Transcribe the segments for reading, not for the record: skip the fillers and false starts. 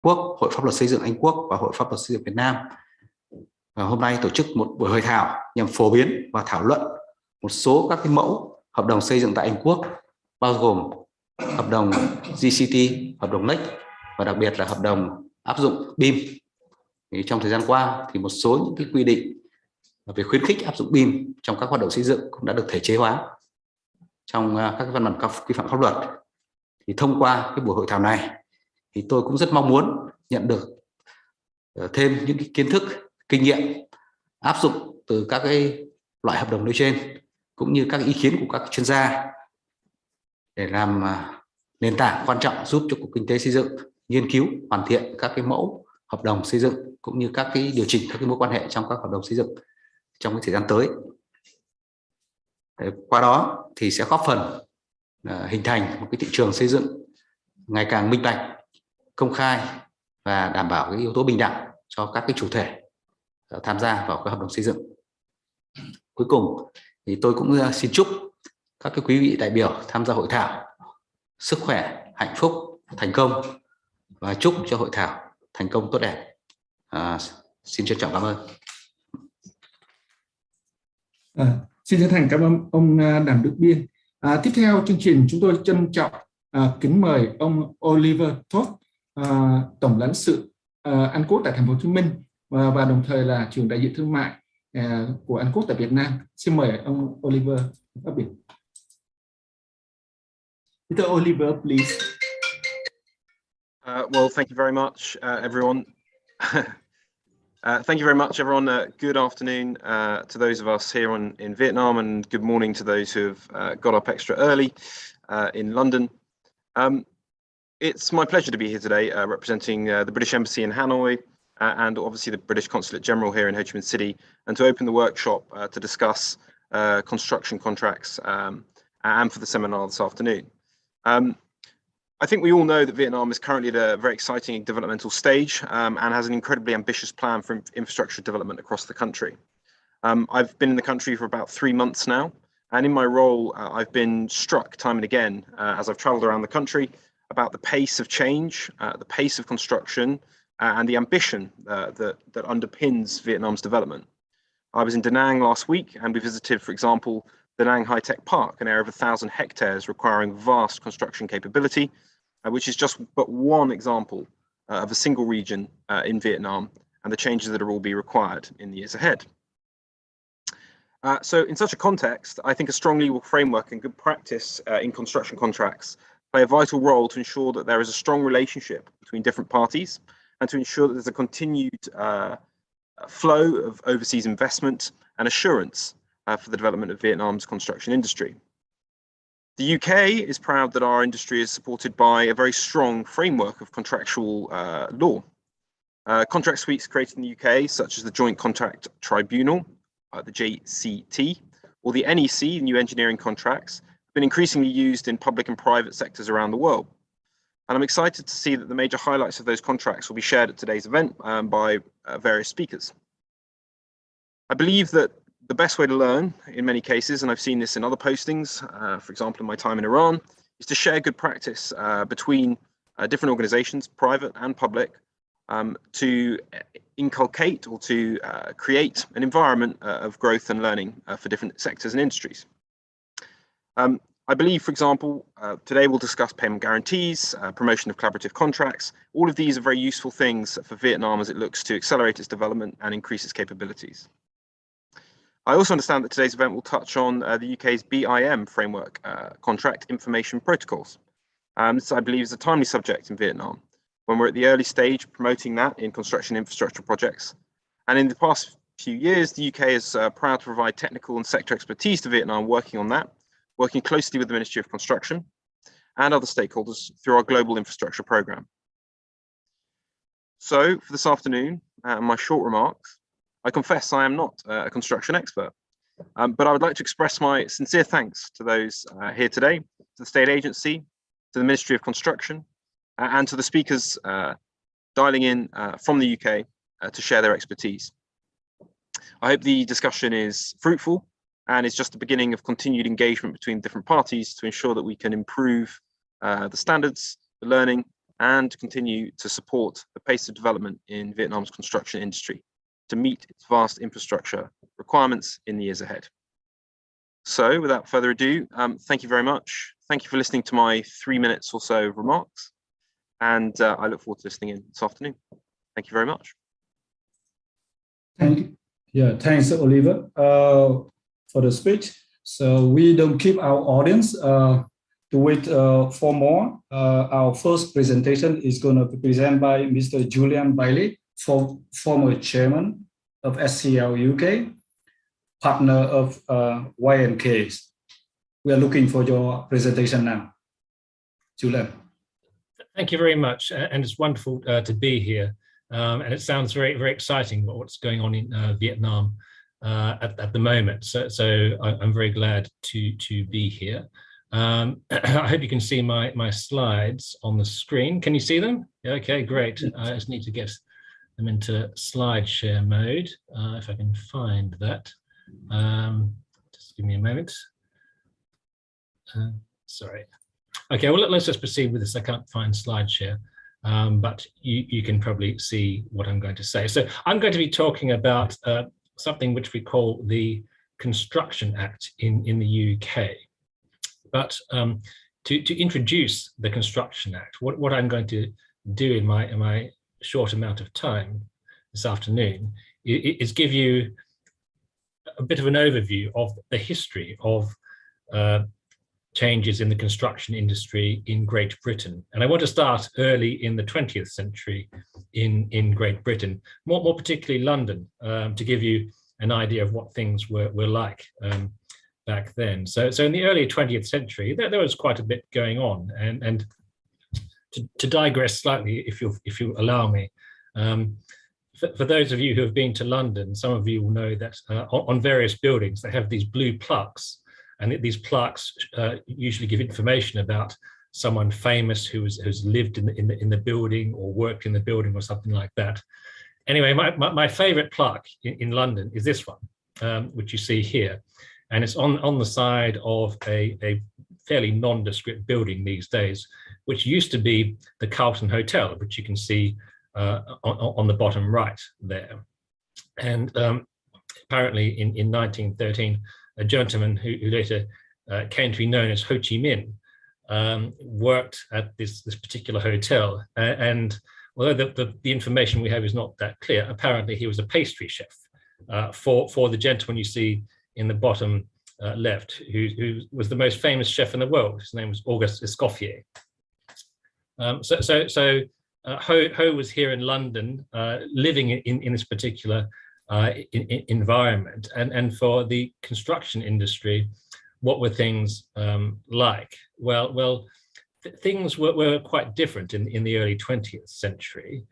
Quốc, Hội Pháp luật Xây dựng Anh Quốc và Hội Pháp luật Xây dựng Việt Nam. Và hôm nay tổ chức một buổi hội thảo nhằm phổ biến và thảo luận một số các cái mẫu hợp đồng xây dựng tại Anh Quốc, bao gồm hợp đồng Jct, hợp đồng NEC và đặc biệt là hợp đồng áp dụng Bim. Thì trong thời gian qua thì một số những cái quy định về khuyến khích áp dụng Bim trong các hoạt động xây dựng cũng đã được thể chế hóa trong các văn bản quy phạm pháp luật. Thì thông qua cái buổi hội thảo này thì tôi cũng rất mong muốn nhận được thêm những cái kiến thức, kinh nghiệm áp dụng từ các cái loại hợp đồng nêu trên, cũng như các ý kiến của các chuyên gia để làm nền tảng quan trọng giúp cho Cục Kinh tế Xây dựng nghiên cứu hoàn thiện các cái mẫu hợp đồng xây dựng cũng như các cái điều chỉnh các cái mối quan hệ trong các hợp đồng xây dựng trong cái thời gian tới. Qua đó thì sẽ góp phần hình thành một cái thị trường xây dựng ngày càng minh bạch, công khai và đảm bảo cái yếu tố bình đẳng cho các cái chủ thể tham gia vào các hợp đồng xây dựng. Cuối cùng thì tôi cũng xin chúc các cái quý vị đại biểu tham gia hội thảo sức khỏe, hạnh phúc, thành công và chúc cho hội thảo thành công tốt đẹp. Xin trân trọng cảm ơn. Xin chân thành cảm ơn ông Đàm Đức Biên. Tiếp theo chương trình chúng tôi trân trọng kính mời ông Oliver Todd, tổng lãnh sự Anh Quốc tại Thành phố Hồ Chí Minh và đồng thời là trưởng đại diện thương mại của Anh Quốc tại Việt Nam. Xin mời ông Oliver phát biểu. Mr. Oliver, please. Well, thank you very much, everyone. Thank you very much, everyone. Good afternoon to those of us here in Vietnam, and good morning to those who have got up extra early in London. It's my pleasure to be here today representing the British Embassy in Hanoi and obviously the British Consulate General here in Ho Chi Minh City, and to open the workshop to discuss construction contracts and for the seminar this afternoon. I think we all know that Vietnam is currently at a very exciting developmental stage and has an incredibly ambitious plan for infrastructure development across the country. I've been in the country for about 3 months now, and in my role, I've been struck time and again as I've traveled around the country about the pace of change, the pace of construction, and the ambition that underpins Vietnam's development. I was in Da Nang last week, and we visited, for example, Da Nang High Tech Park, an area of 1,000 hectares requiring vast construction capability, which is just but one example of a single region in Vietnam and the changes that will be required in the years ahead. So in such a context, I think a strong legal framework and good practice in construction contracts play a vital role to ensure that there is a strong relationship between different parties and to ensure that there's a continued flow of overseas investment and assurance for the development of Vietnam's construction industry. The UK is proud that our industry is supported by a very strong framework of contractual law. Contract suites created in the UK, such as the Joint Contract Tribunal, the JCT, or the NEC, New Engineering Contracts, have been increasingly used in public and private sectors around the world. And I'm excited to see that the major highlights of those contracts will be shared at today's event by various speakers. I believe that the best way to learn, in many cases, and I've seen this in other postings, for example, in my time in Iran, is to share good practice between different organizations, private and public, to inculcate or to create an environment of growth and learning for different sectors and industries. I believe, for example, today we'll discuss payment guarantees, promotion of collaborative contracts. All of these are very useful things for Vietnam as it looks to accelerate its development and increase its capabilities. I also understand that today's event will touch on the UK's BIM framework contract information protocols. This, I believe, is a timely subject in Vietnam, when we're at the early stage of promoting that in construction infrastructure projects. And in the past few years, the UK is proud to provide technical and sector expertise to Vietnam working on that, working closely with the Ministry of Construction and other stakeholders through our global infrastructure programme. So for this afternoon, my short remarks, I confess I am not a construction expert, but I would like to express my sincere thanks to those here today, to the state agency, to the Ministry of Construction, and to the speakers dialing in from the UK to share their expertise. I hope the discussion is fruitful and is just the beginning of continued engagement between different parties to ensure that we can improve the standards, the learning, and continue to support the pace of development in Vietnam's construction industry to meet its vast infrastructure requirements in the years ahead. So without further ado, thank you very much. Thank you for listening to my 3 minutes or so remarks. And I look forward to listening in this afternoon. Thank you very much. Thank you. Yeah, thanks, Oliver, for the speech. So we don't keep our audience to wait for more. Our first presentation is going to be presented by Mr. Julian Bailey, former chairman of SCL UK, partner of Y&K. We are looking for your presentation now. Julian. Thank you very much, and it's wonderful to be here. And it sounds very, very exciting about what's going on in Vietnam at the moment. So I'm very glad to be here. I hope you can see my slides on the screen. Can you see them? Okay, great. I just need to get them into slide share mode, if I can find that. Just give me a moment. Sorry. Okay, well, let's just proceed with this. I can't find slide share, but you can probably see what I'm going to say. So I'm going to be talking about something which we call the Construction Act in the UK. But to introduce the Construction Act, what I'm going to do in my short amount of time this afternoon is give you a bit of an overview of the history of changes in the construction industry in Great Britain. And I want to start early in the 20th century in Great Britain, more particularly London, to give you an idea of what things were like back then. So in the early 20th century, there was quite a bit going on. And to digress slightly, if you allow me, for those of you who have been to London, some of you will know that on various buildings, they have these blue plaques. And these plaques usually give information about someone famous who's lived in the building or worked in the building or something like that. Anyway, my favorite plaque in London is this one, which you see here. And it's on the side of a fairly nondescript building these days, which used to be the Carlton Hotel, which you can see on the bottom right there. And apparently in 1913, a gentleman who later came to be known as Ho Chi Minh worked at this particular hotel. And although the information we have is not that clear, apparently he was a pastry chef for the gentleman you see in the bottom left, who was the most famous chef in the world. His name was Auguste Escoffier. So Ho was here in London, living in this particular environment, and for the construction industry, what were things like? Well, things were quite different in the early 20th century,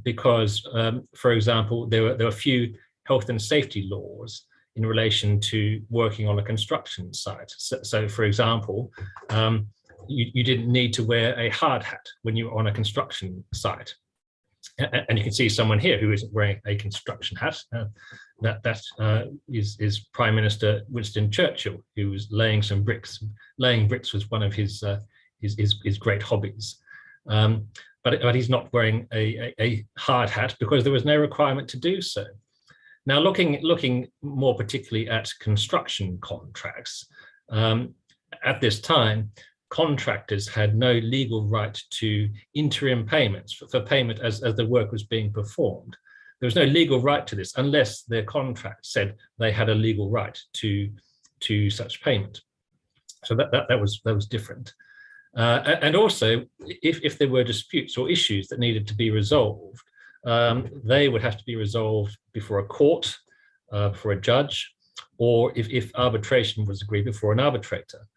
because, for example, there were few health and safety laws in relation to working on a construction site. So for example, you didn't need to wear a hard hat when you were on a construction site. And you can see someone here who isn't wearing a construction hat. That is Prime Minister Winston Churchill, who was laying some bricks. Laying bricks was one of his great hobbies. But he's not wearing a hard hat because there was no requirement to do so. Now, looking more particularly at construction contracts, at this time, contractors had no legal right to interim payments for payment as the work was being performed. There was no legal right to this unless their contract said they had a legal right to such payment. So that was different. And also, if there were disputes or issues that needed to be resolved, they would have to be resolved before a court, before a judge, or if arbitration was agreed, before an arbitrator.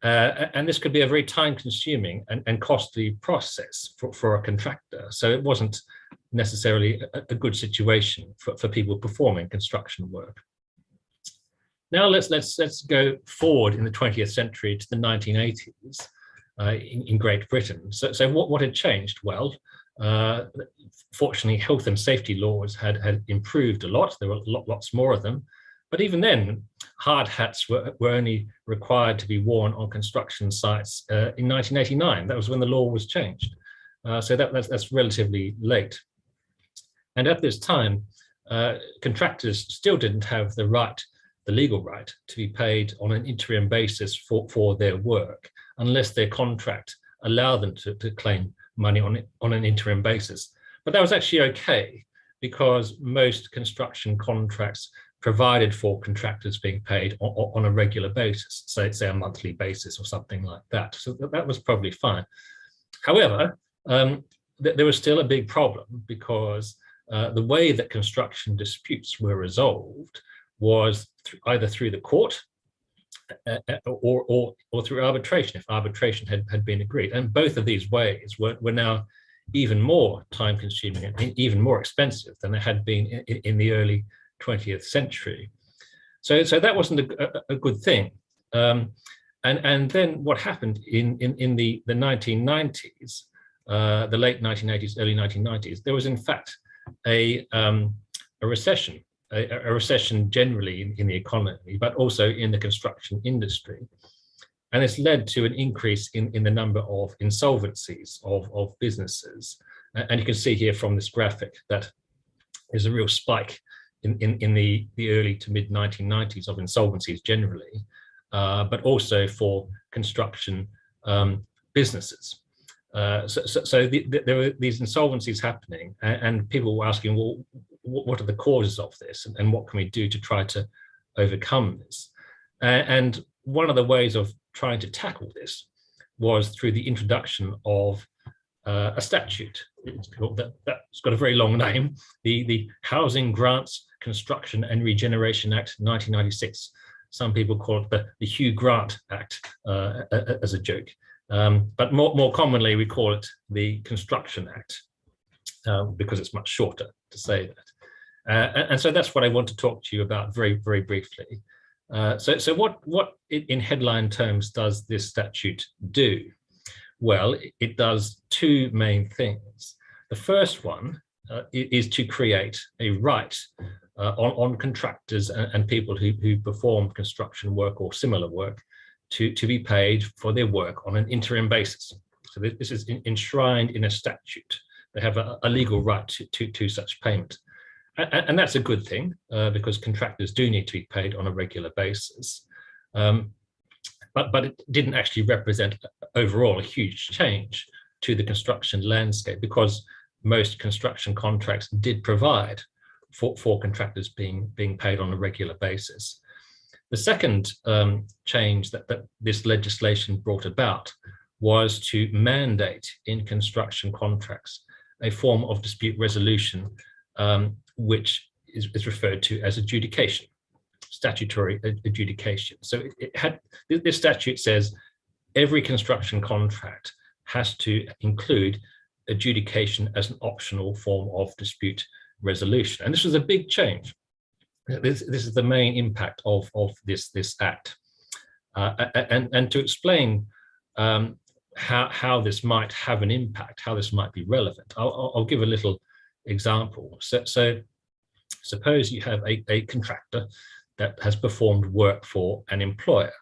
And this could be a very time-consuming and costly process for a contractor. So it wasn't necessarily a good situation for people performing construction work. Now let's go forward in the 20th century to the 1980s in Great Britain. So what had changed? Well, fortunately, health and safety laws had improved a lot. There were lots more of them. But even then, hard hats were only required to be worn on construction sites in 1989. That was when the law was changed. So that's relatively late. And at this time, contractors still didn't have the legal right to be paid on an interim basis for their work, unless their contract allowed them to claim money on an interim basis. But that was actually okay, because most construction contracts provided for contractors being paid on a regular basis, say a monthly basis or something like that. So that was probably fine. However, there was still a big problem, because the way that construction disputes were resolved was either through the court or through arbitration, if arbitration had been agreed. And both of these ways were now even more time-consuming and even more expensive than they had been in the early 20th century. So that wasn't a good thing. And then what happened in the 1990s, the late 1980s, early 1990s, there was in fact a recession, a recession generally in the economy, but also in the construction industry. And it's led to an increase in the number of insolvencies of businesses. And you can see here from this graphic that there's a real spike in the early to mid 1990s of insolvencies generally, but also for construction businesses. So there were these insolvencies happening, and people were asking, well, what are the causes of this, and what can we do to try to overcome this? And one of the ways of trying to tackle this was through the introduction of a statute. That's got a very long name, the Housing Grants, Construction and Regeneration Act 1996. Some people call it the Hugh Grant Act as a joke. But more commonly, we call it the Construction Act because it's much shorter to say that. And so that's what I want to talk to you about very, very briefly. So what in headline terms does this statute do? Well, it does two main things. The first one is to create a right on contractors and people who perform construction work or similar work to be paid for their work on an interim basis. So this is enshrined in a statute. They have a legal right to such payment. And that's a good thing because contractors do need to be paid on a regular basis. But it didn't actually represent overall a huge change to the construction landscape, because most construction contracts did provide for contractors being paid on a regular basis. The second change that this legislation brought about was to mandate in construction contracts a form of dispute resolution, which is referred to as adjudication, statutory adjudication. So this statute says every construction contract has to include adjudication as an optional form of dispute resolution. And this was a big change. This is the main impact of this act. And to explain how this might have an impact, how this might be relevant, I'll give a little example. So suppose you have a contractor that has performed work for an employer,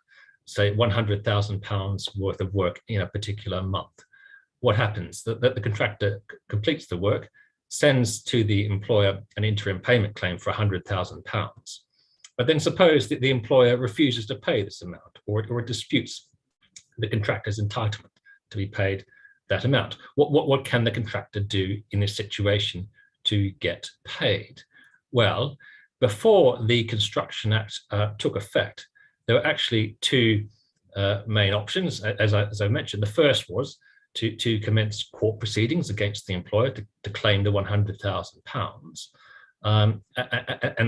say £100,000 worth of work in a particular month. What happens? That the contractor completes the work, sends to the employer an interim payment claim for £100,000. But then suppose that the employer refuses to pay this amount, or it disputes the contractor's entitlement to be paid that amount. What can the contractor do in this situation to get paid? Well, before the Construction Act took effect, there were actually two main options, as I mentioned. The first was to commence court proceedings against the employer to claim the £100,000. And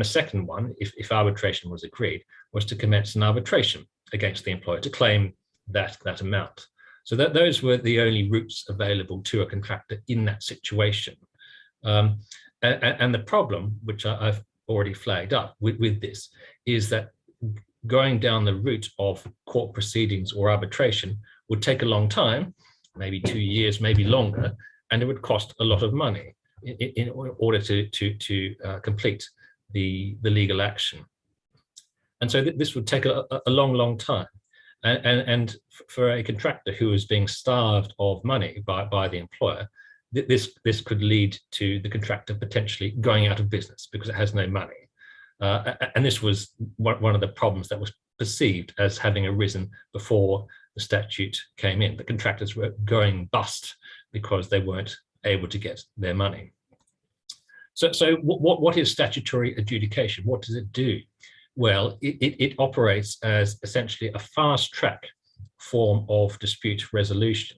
the second one, if arbitration was agreed, was to commence an arbitration against the employer to claim that amount. So those were the only routes available to a contractor in that situation. And the problem, which I've already flagged up with this, is that going down the route of court proceedings or arbitration would take a long time, maybe 2 years, maybe longer, and it would cost a lot of money in order to complete the legal action. And so this would take a long time. And for a contractor who is being starved of money by the employer, this could lead to the contractor potentially going out of business because it has no money. And this was one of the problems that was perceived as having arisen before the statute came in. The contractors were going bust because they weren't able to get their money. So what is statutory adjudication? What does it do? Well, it operates as essentially a fast-track form of dispute resolution,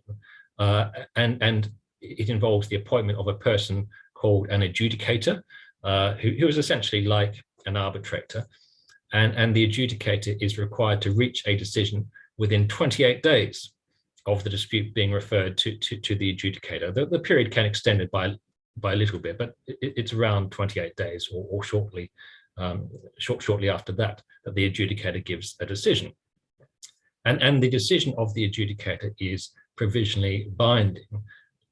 and it involves the appointment of a person called an adjudicator, who is essentially like an arbitrator, and the adjudicator is required to reach a decision within 28 days of the dispute being referred to the adjudicator. The period can extend it by a little bit, but it's around 28 days or shortly after that the adjudicator gives a decision. And the decision of the adjudicator is provisionally binding,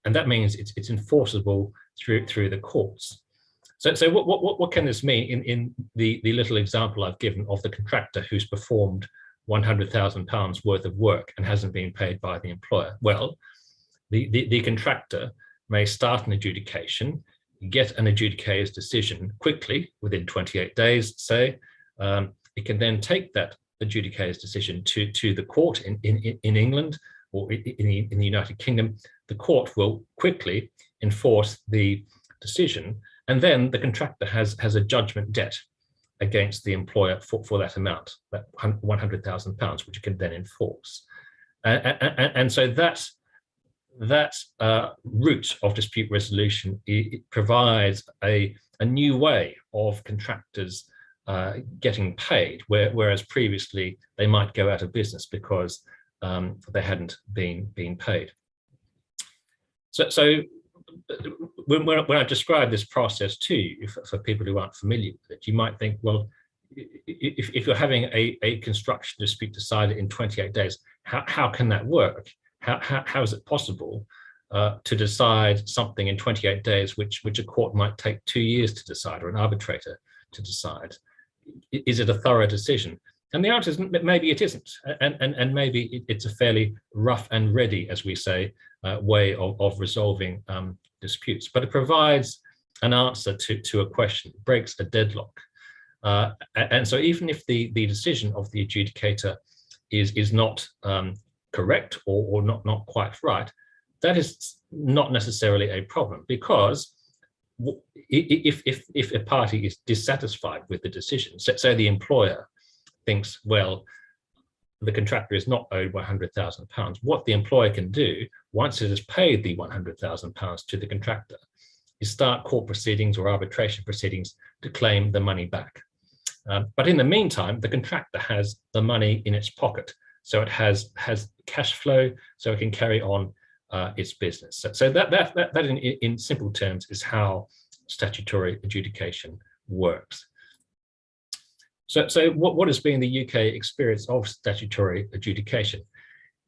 and that means it's enforceable through the courts. So what can this mean in the little example I've given of the contractor who's performed £100,000 worth of work and hasn't been paid by the employer? Well, the contractor may start an adjudication, get an adjudicator's decision quickly within 28 days, say. It can then take that adjudicator's decision to the court in England or in the United Kingdom. The court will quickly enforce the decision, and then the contractor has a judgment debt against the employer for that amount, that £100,000, which you can then enforce. And so that route of dispute resolution, it provides a new way of contractors getting paid, whereas previously they might go out of business because they hadn't been paid. So when I describe this process to you, for people who aren't familiar with it, you might think, well, if you're having a construction dispute decided in 28 days, how can that work? How is it possible to decide something in 28 days, which a court might take 2 years to decide, or an arbitrator to decide? Is it a thorough decision? And the answer is maybe it isn't, and maybe it's a fairly rough and ready, as we say, way of resolving disputes. But it provides an answer to a question, breaks a deadlock. And so even if the decision of the adjudicator is not correct or not quite right, that is not necessarily a problem, because if a party is dissatisfied with the decision, so the employer thinks, well, the contractor is not owed £100,000, what the employer can do once it has paid the £100,000 to the contractor is start court proceedings or arbitration proceedings to claim the money back. But in the meantime, the contractor has the money in its pocket, so it has cash flow, so it can carry on its business. So that in simple terms is how statutory adjudication works. So what has been the UK experience of statutory adjudication?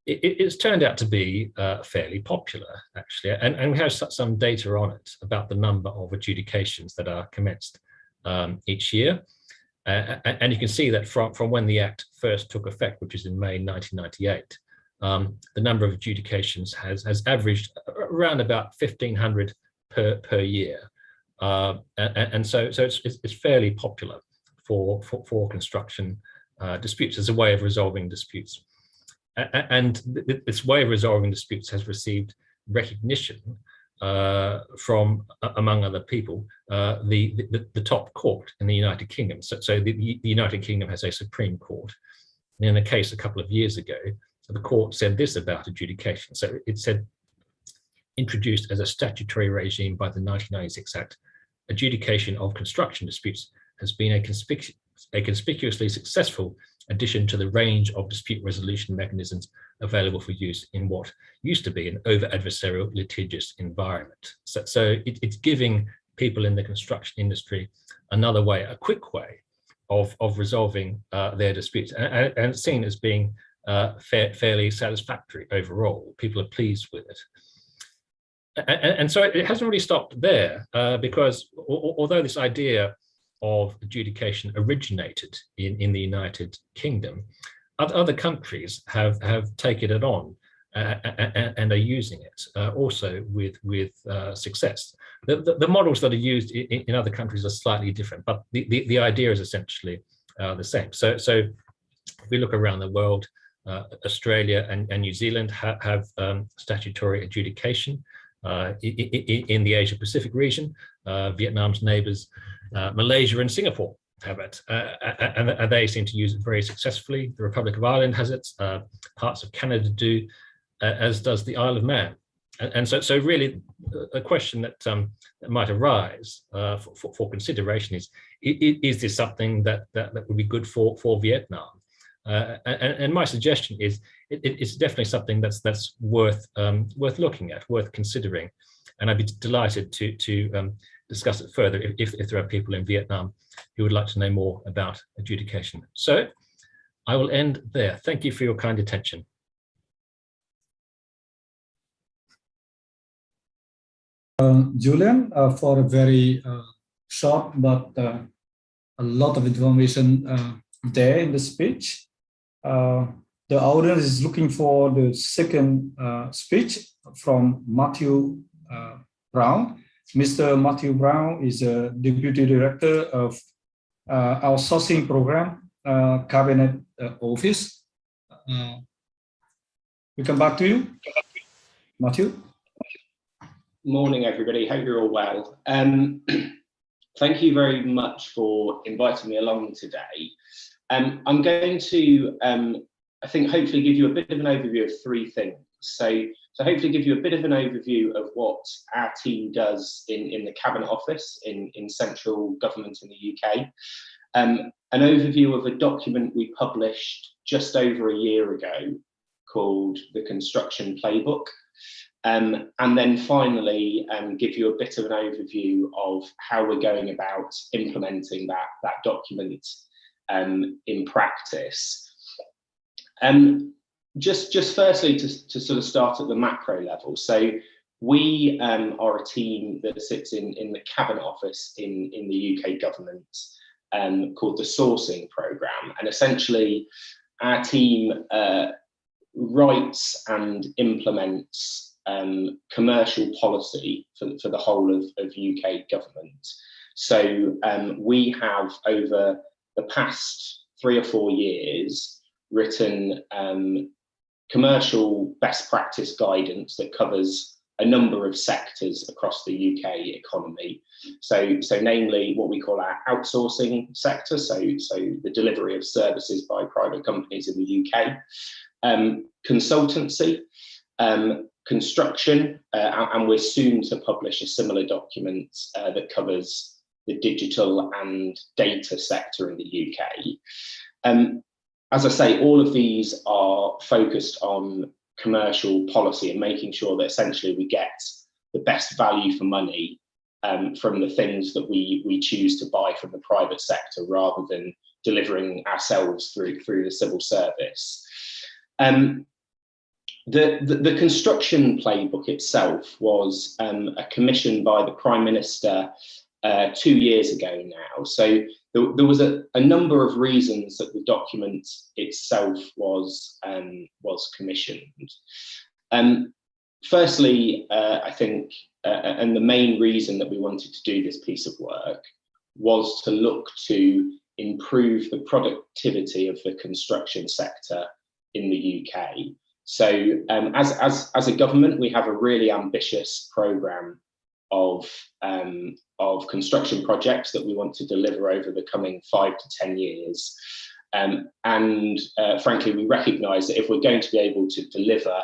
It's turned out to be fairly popular, actually, and we have some data on it about the number of adjudications that are commenced each year. And you can see that from when the Act first took effect, which is in May 1998, the number of adjudications has averaged around about 1,500 per year. And so it's fairly popular for construction disputes as a way of resolving disputes. And this way of resolving disputes has received recognition from, among other people, the top court in the United Kingdom. So the United Kingdom has a Supreme Court. And in a case a couple of years ago, the court said this about adjudication. So it said, introduced as a statutory regime by the 1996 Act, adjudication of construction disputes has been a conspicuously successful addition to the range of dispute resolution mechanisms available for use in what used to be an over-adversarial litigious environment. So it's giving people in the construction industry another way, a quick way of resolving their disputes, and it's seen as being fairly satisfactory overall. People are pleased with it. And so it hasn't really stopped there, because although this idea of adjudication originated in the United Kingdom, other countries have taken it on and are using it also with success. The models that are used in other countries are slightly different, but the idea is essentially the same. So if we look around the world, Australia and New Zealand have statutory adjudication. In the Asia Pacific region, Vietnam's neighbors, Malaysia and Singapore have it, and they seem to use it very successfully. The Republic of Ireland has it, parts of Canada do, as does the Isle of Man. And so really a question that might arise for consideration is this something that would be good for Vietnam? And my suggestion is it's definitely something that's worth looking at, worth considering, and I'd be delighted to discuss it further if there are people in Vietnam who would like to know more about adjudication. So I will end there. Thank you for your kind attention. Julian, for a very short but a lot of information there in the speech. The audience is looking for the second speech from Matthew Brown. Mr. Matthew Brown is a Deputy Director of Outsourcing Program, Cabinet Office. We come back to you, Matthew. Morning, everybody. Hope you're all well. Thank you very much for inviting me along today. I'm going to, I think, hopefully give you a bit of an overview of three things. So hopefully give you a bit of an overview of what our team does in the Cabinet Office in central government in the UK. An overview of a document we published just over a year ago called the Construction Playbook. And then finally, give you a bit of an overview of how we're going about implementing that document in practice. Just firstly, to sort of start at the macro level. So we are a team that sits in the Cabinet Office in the UK government called the Sourcing Programme. And essentially, our team writes and implements commercial policy for the whole of UK government. So we have, over the past 3 or 4 years, written commercial best practice guidance that covers a number of sectors across the UK economy. So namely what we call our outsourcing sector, so the delivery of services by private companies in the UK, consultancy, construction, and we're soon to publish a similar document that covers the digital and data sector in the UK. As I say, all of these are focused on commercial policy and making sure that essentially we get the best value for money from the things that we choose to buy from the private sector, rather than delivering ourselves through the civil service. The Construction Playbook itself was a commission by the Prime Minister 2 years ago now. So there was a number of reasons that the document itself was commissioned. Firstly, I think, and the main reason that we wanted to do this piece of work was to look to improve the productivity of the construction sector in the UK. So as a government, we have a really ambitious programme of construction projects that we want to deliver over the coming 5 to 10 years. And frankly, we recognise that if we're going to be able to deliver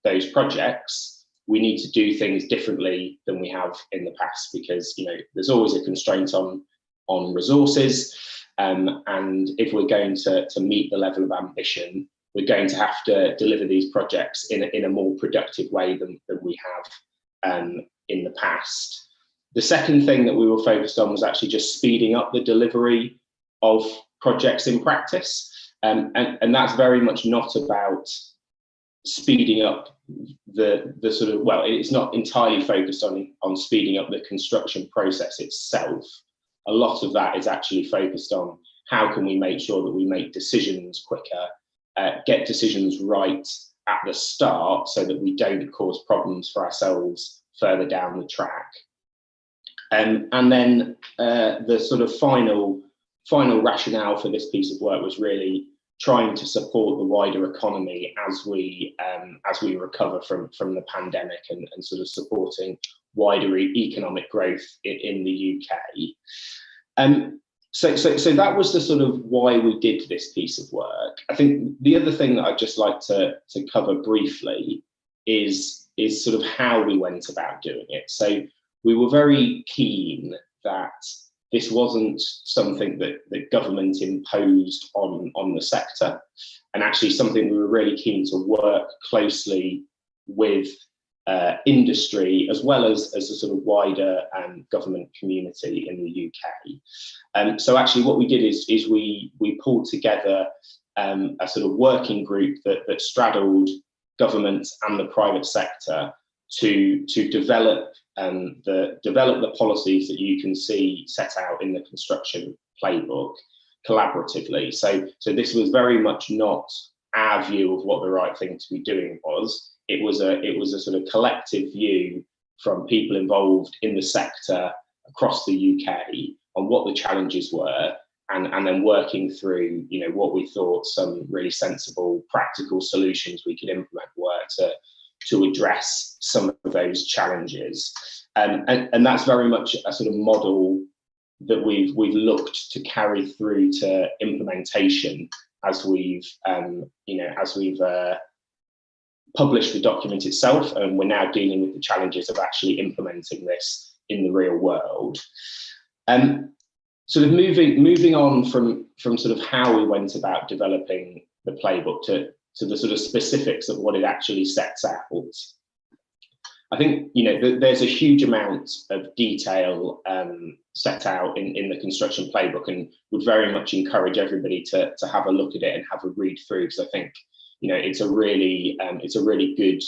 those projects, we need to do things differently than we have in the past, because there's always a constraint on resources. And if we're going to meet the level of ambition, we're going to have to deliver these projects in a more productive way than we have in the past. The second thing that we were focused on was actually just speeding up the delivery of projects in practice. And that's very much not about speeding up the sort of, well, it's not entirely focused on speeding up the construction process itself. A lot of that is actually focused on how can we make sure that we make decisions quicker, get decisions right, at the start so that we don't cause problems for ourselves further down the track. And then the sort of final rationale for this piece of work was really trying to support the wider economy as we recover from the pandemic, and sort of supporting wider economic growth in the UK. So that was the sort of why we did this piece of work. I think the other thing that I'd just like to cover briefly is sort of how we went about doing it. So we were very keen that this wasn't something that the government imposed on the sector, and actually something we were really keen to work closely with industry as well as a sort of wider government community in the UK. So actually what we did is we pulled together a sort of working group that straddled government and the private sector to develop the policies that you can see set out in the Construction Playbook collaboratively. So this was very much not our view of what the right thing to be doing was. It was a sort of collective view from people involved in the sector across the UK on what the challenges were, and then working through, you know, what we thought some really sensible, practical solutions we could implement were to address some of those challenges. And that's very much a sort of model that we've looked to carry through to implementation as we've published the document itself, and we're now dealing with the challenges of actually implementing this in the real world. Sort of moving on from sort of how we went about developing the playbook to the sort of specifics of what it actually sets out. I think, you know, there's a huge amount of detail set out in the Construction Playbook, and would very much encourage everybody to have a look at it and have a read through, because I think, you know, it's a really good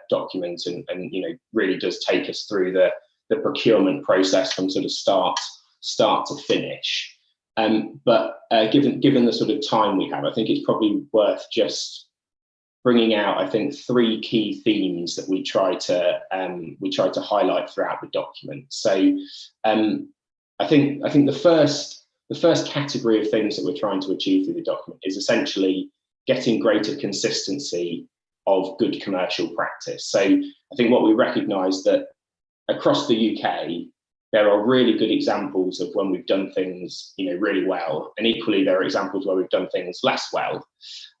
document, and you know, really does take us through the procurement process from sort of start to finish. But given the sort of time we have, I think it's probably worth just bringing out, I think, 3 key themes that we try to highlight throughout the document. So I think the first category of things that we're trying to achieve through the document is essentially getting greater consistency of good commercial practice. So I think what we recognise that across the UK, there are really good examples of when we've done things, you know, really well, and equally there are examples where we've done things less well.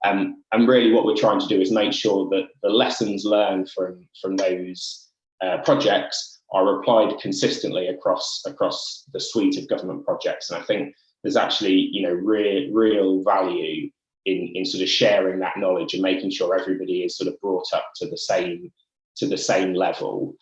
And really what we're trying to do is make sure that the lessons learned from those projects are applied consistently across the suite of government projects. And I think there's actually, you know, real value in sort of sharing that knowledge and making sure everybody is sort of brought up to the same level.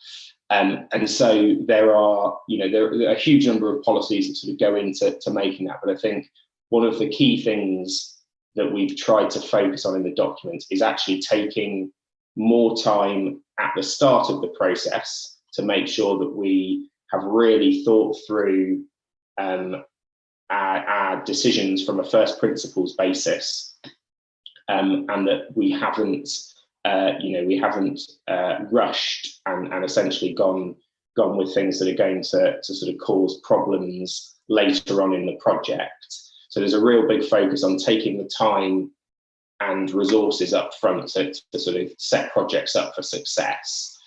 And so there are a huge number of policies that sort of go into making that. But I think one of the key things that we've tried to focus on in the document is actually taking more time at the start of the process to make sure that we have really thought through our decisions from a first principles basis, and that we haven't rushed and essentially gone with things that are going to sort of cause problems later on in the project. So there's a real big focus on taking the time and resources up front to sort of set projects up for success.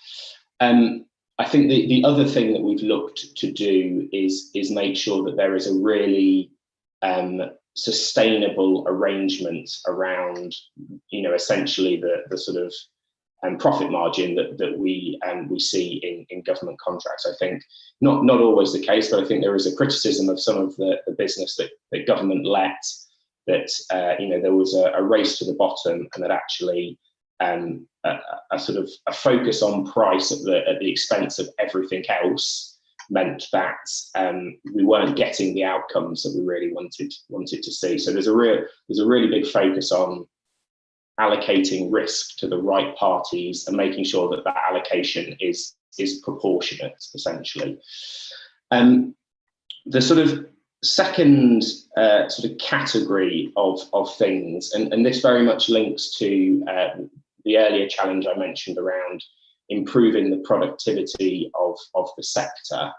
I think the other thing that we've looked to do is make sure that there is a really sustainable arrangement around, you know, essentially the sort of profit margin that we see in government contracts. I think not always the case, but I think there is a criticism of some of the business that government let, that you know, there was a race to the bottom, and that actually a sort of a focus on price at the expense of everything else meant that we weren't getting the outcomes that we really wanted to see. So there's a really big focus on allocating risk to the right parties and making sure that that allocation is proportionate, essentially. The sort of second sort of category of things, and this very much links to the earlier challenge I mentioned around improving the productivity of the sector.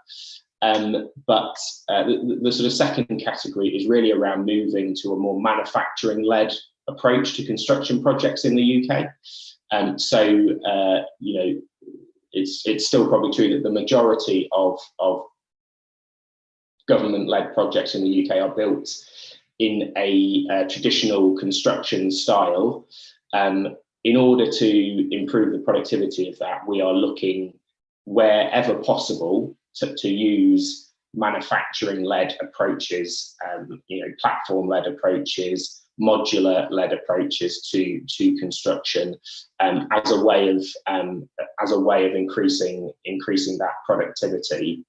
But the sort of second category is really around moving to a more manufacturing-led approach to construction projects in the UK. So, you know, it's still probably true that the majority of government-led projects in the UK are built in a traditional construction style. In order to improve the productivity of that, we are looking wherever possible to use manufacturing-led approaches, you know, platform-led approaches, modular-led approaches to construction, as a way of increasing that productivity,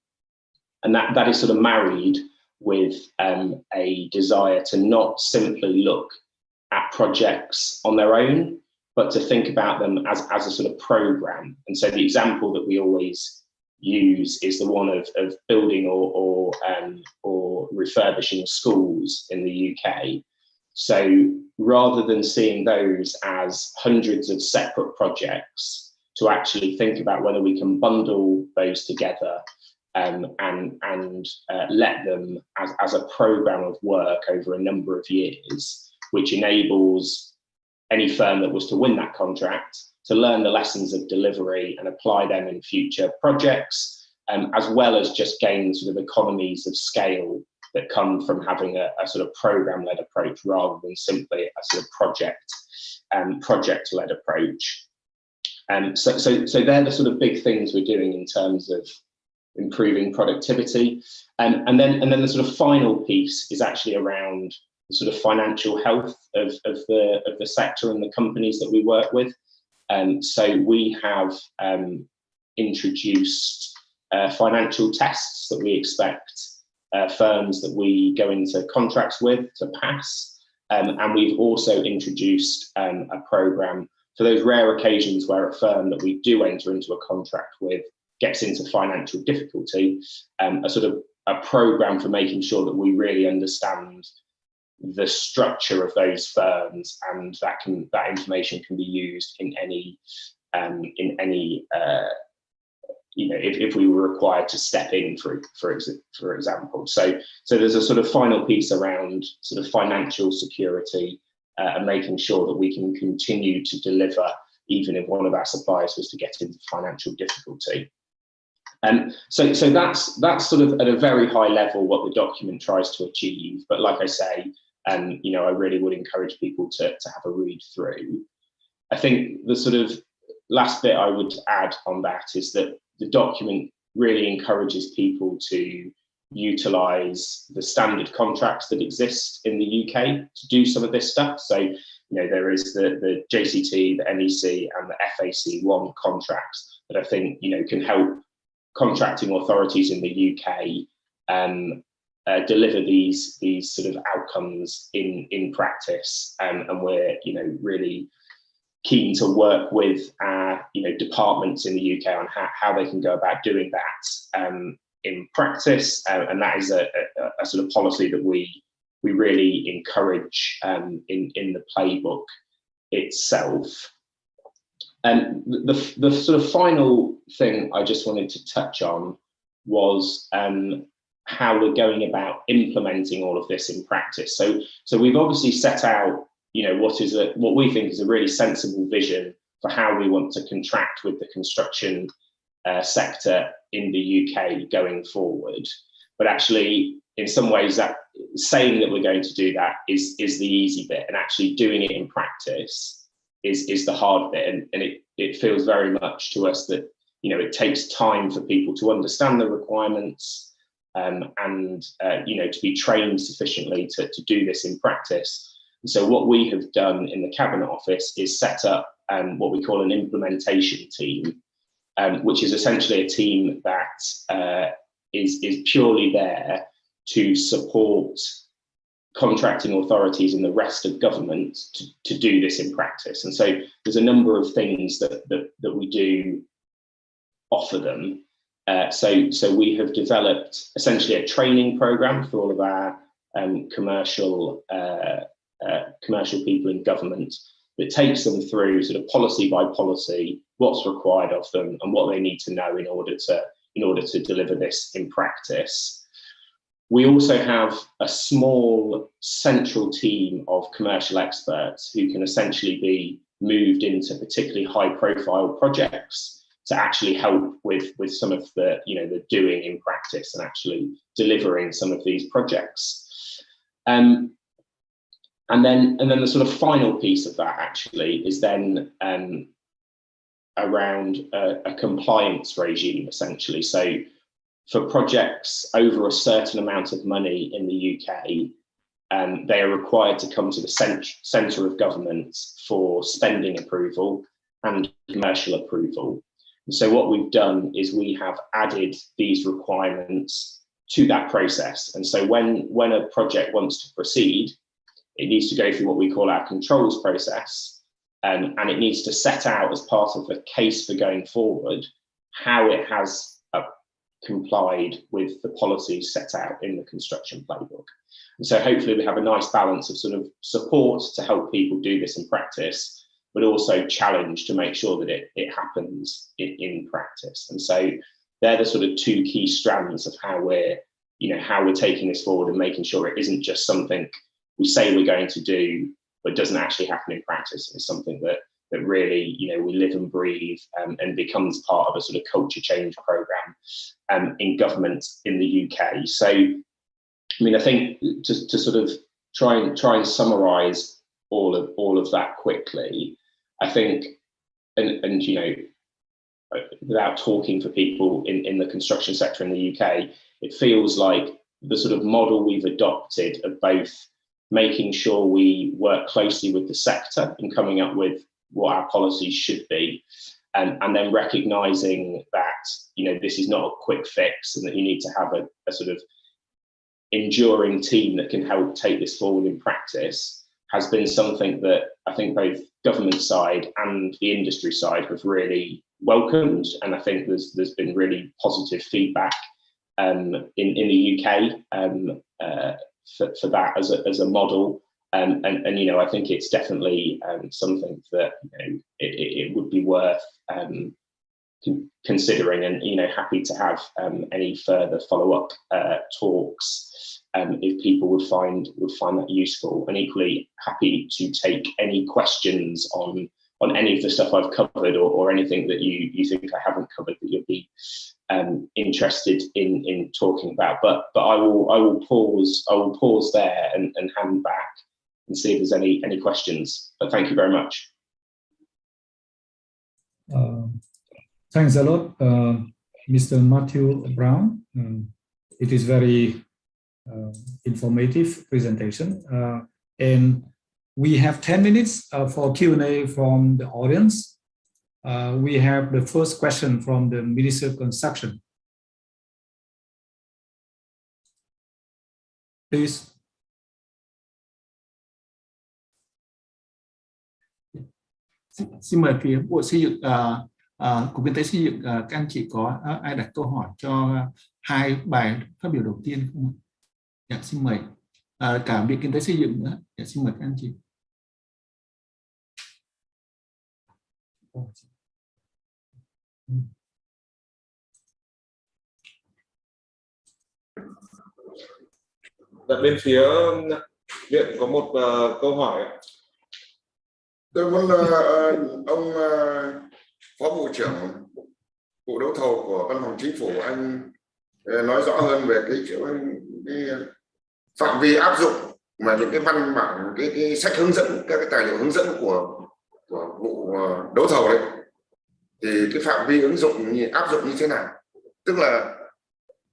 and that is sort of married with a desire to not simply look at projects on their own, but to think about them as a sort of program. And so the example that we always use is the one of building or refurbishing schools in the UK. So rather than seeing those as hundreds of separate projects, to actually think about whether we can bundle those together and let them as a program of work over a number of years, which enables any firm that was to win that contract to learn the lessons of delivery and apply them in future projects, as well as just gain sort of economies of scale that come from having a sort of program-led approach rather than simply a sort of project-led approach. So they're the sort of big things we're doing in terms of improving productivity. And then the sort of final piece is actually around the sort of financial health of the sector and the companies that we work with. So we have introduced financial tests that we expect firms that we go into contracts with to pass. And we've also introduced a program for those rare occasions where a firm that we do enter into a contract with gets into financial difficulty, a sort of a program for making sure that we really understand the structure of those firms, and that information can be used in any you know, if we were required to step in, for example. So there's a sort of final piece around sort of financial security and making sure that we can continue to deliver even if one of our suppliers was to get into financial difficulty. So that's sort of at a very high level what the document tries to achieve. But like I say, you know, I really would encourage people to have a read through. I think the sort of last bit I would add on that is that the document really encourages people to utilise the standard contracts that exist in the UK to do some of this stuff. So, you know, there is the JCT, the NEC and the FAC1 contracts that I think, you know, can help contracting authorities in the UK deliver these sort of outcomes in practice, and we're, you know, really keen to work with our, you know, departments in the UK on how they can go about doing that in practice, and that is a sort of policy that we really encourage in the playbook itself. And the sort of final thing I just wanted to touch on was how we're going about implementing all of this in practice. So we've obviously set out, you know, what we think is a really sensible vision for how we want to contract with the construction sector in the UK going forward. But actually, in some ways, that saying that we're going to do that is the easy bit, and actually doing it in practice is the hard bit. And it feels very much to us that, you know, it takes time for people to understand the requirements and you know, to be trained sufficiently to do this in practice. And so what we have done in the Cabinet Office is set up what we call an implementation team, which is essentially a team that is purely there to support contracting authorities and the rest of government to do this in practice. And so there's a number of things that we do offer them. So we have developed essentially a training program for all of our commercial people in government that takes them through sort of policy by policy, what's required of them and what they need to know in order to deliver this in practice. We also have a small central team of commercial experts who can essentially be moved into particularly high profile projects to actually help with some of the, the doing in practice and actually delivering some of these projects. And then the sort of final piece of that actually is then around a compliance regime, essentially. So for projects over a certain amount of money in the UK, they are required to come to the centre of government for spending approval and commercial approval. And so what we've done is we have added these requirements to that process. And so when a project wants to proceed, it needs to go through what we call our controls process, and it needs to set out as part of the case for going forward how it has complied with the policies set out in the construction playbook. And so hopefully we have a nice balance of sort of support to help people do this in practice, but also challenge to make sure that it happens in practice. And so they're the sort of two key strands of how we're taking this forward and making sure it isn't just something we say we're going to do, but doesn't actually happen in practice. It's something that really, we live and breathe and becomes part of a sort of culture change program in government in the UK. So, I mean, I think to sort of try and summarise all of that quickly, I think, and without talking for people in the construction sector in the UK, it feels like the sort of model we've adopted of both making sure we work closely with the sector in coming up with what our policies should be, and then recognising that this is not a quick fix and that you need to have a sort of enduring team that can help take this forward in practice, has been something that I think both government side and the industry side have really welcomed, and I think there's been really positive feedback in the UK for that as a model. And I think it's definitely something that it would be worth considering, and happy to have any further follow-up talks if people would find that useful, and equally happy to take any questions on any of the stuff I've covered or anything that you think I haven't covered that you'll be interested in talking about. But I will pause there and hand back and see if there's any questions. But thank you very much. Thanks a lot, Mr. Matthew Brown. It is very informative presentation. And we have 10 minutes for Q&A from the audience. We have the first question from the Minister of Construction. Please. Xin mời phía Bộ Xây dựng, Cục Kinh tế Xây dựng, các anh chị có ai đặt câu hỏi cho hai bài phát biểu đầu tiên không? Dạ, xin mời. Cả Viện Kinh tế Xây dựng nữa. Dạ, xin mời các anh chị. Bên phía viện có một câu hỏi. Tôi muốn ông Phó Vụ trưởng Vụ đấu thầu của Văn phòng Chính phủ, anh nói rõ hơn về cái phạm vi áp dụng mà những cái văn bản, cái sách hướng dẫn, các cái tài liệu hướng dẫn của vụ đấu thầu đấy, thì cái phạm vi ứng dụng áp dụng như thế nào? Tức là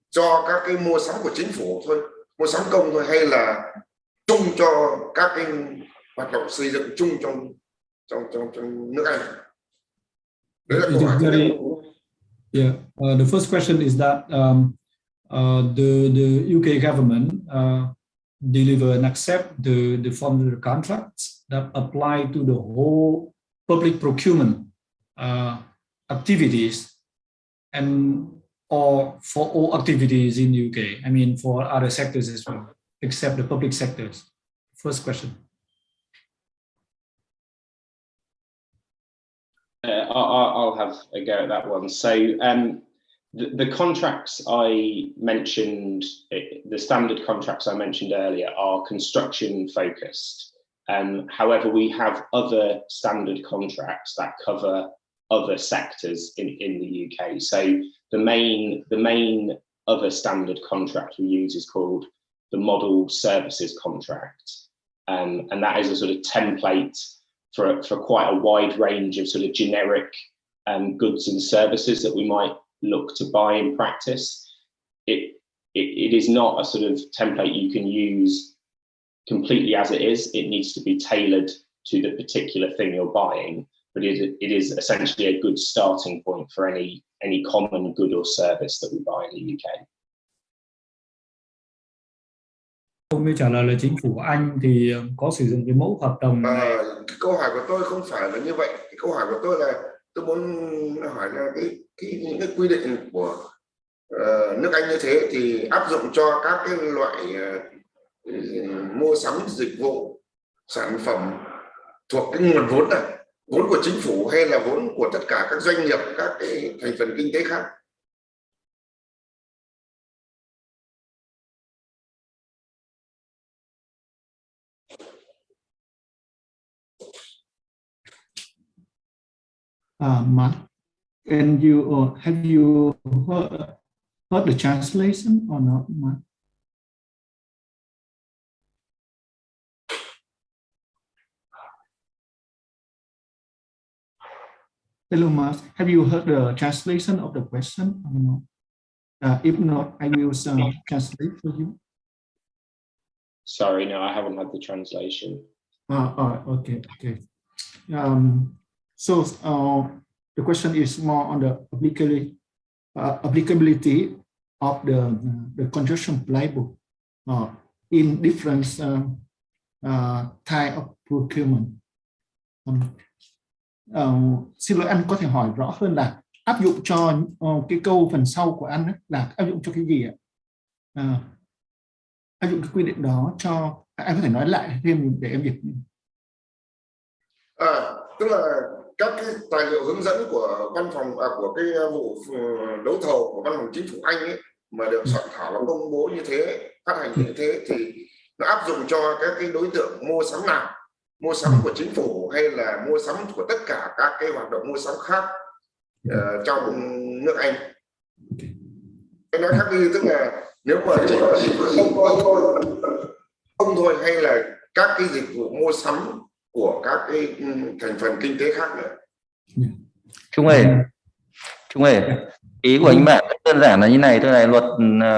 cho các cái mua sắm của chính phủ thôi, mua sắm công thôi, hay là chung cho các cái hoạt động xây dựng chung trong nước Anh? Đấy là câu hỏi thứ nhất. Yeah, the first question is that the UK government deliver and accept the formal contracts that apply to the whole public procurement activities, and or for all activities in the UK. I mean, for other sectors as well, except the public sectors. First question. I'll have a go at that one. So the contracts I mentioned, the standard contracts I mentioned earlier, are construction focused. However, we have other standard contracts that cover other sectors in the UK. So the main other standard contract we use is called the Model Services Contract, and that is a sort of template for quite a wide range of sort of generic goods and services that we might look to buy in practice. It is not a sort of template you can use completely as it is. It needs to be tailored to the particular thing you're buying, but it is essentially a good starting point for any common good or service that we buy in the UK. Ông ấy trả lời là chính phủ Anh thì có sử dụng cái mẫu hợp đồng này. Cái câu hỏi của tôi không phải là như vậy. Cái câu hỏi của tôi là tôi muốn hỏi là những cái quy định của nước Anh như thế thì áp dụng cho các cái loại mua sắm dịch vụ sản phẩm thuộc cái nguồn vốn này, vốn của chính phủ hay là vốn của tất cả các doanh nghiệp, các cái thành phần kinh tế khác. Mark, and have you heard the translation or not, Mark? Hello, Mark. Have you heard the translation of the question or not? If not, I will translate for you. Sorry, no, I haven't had the translation. Okay. So the question is more on the applicability of the Construction Playbook in different type of procurement. Xin lỗi anh, có thể hỏi rõ hơn là áp dụng cho cái câu phần sau của anh là áp dụng cho cái gì ạ? Áp dụng cái quy định đó cho anh có thể nói lại thêm để em dịch. Tức là các cái tài liệu hướng dẫn của văn phòng của cái vụ đấu thầu của văn phòng chính phủ Anh ấy mà được soạn thảo và công bố như thế, phát hành như thế thì nó áp dụng cho các cái đối tượng mua sắm nào, mua sắm của chính phủ hay là mua sắm của tất cả các cái hoạt động mua sắm khác trong nước Anh. Cái nói khác đi, tức là nếu mà chỉ có dịch vụ không thôi hay là các cái dịch vụ mua sắm của các cái thành phần kinh tế khác nữa. Trung ơi, ý của anh bạn rất đơn giản là như này, tôi này luật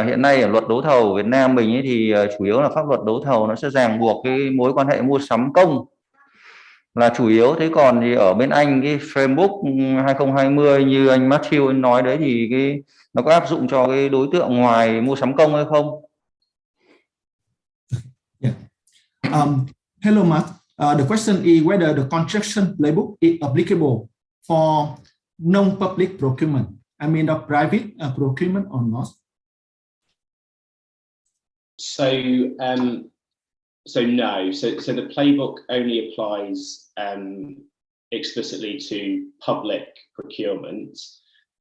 hiện nay ở luật đấu thầu Việt Nam mình ấy thì chủ yếu là pháp luật đấu thầu nó sẽ ràng buộc cái mối quan hệ mua sắm công là chủ yếu. Thế còn thì ở bên Anh cái Framework 2020 như anh Matthew anh nói đấy thì cái nó có áp dụng cho cái đối tượng ngoài mua sắm công hay không? Hello Mark. The question is whether the Construction Playbook is applicable for non-public procurement, I mean the private procurement or not. So no. So the playbook only applies explicitly to public procurement.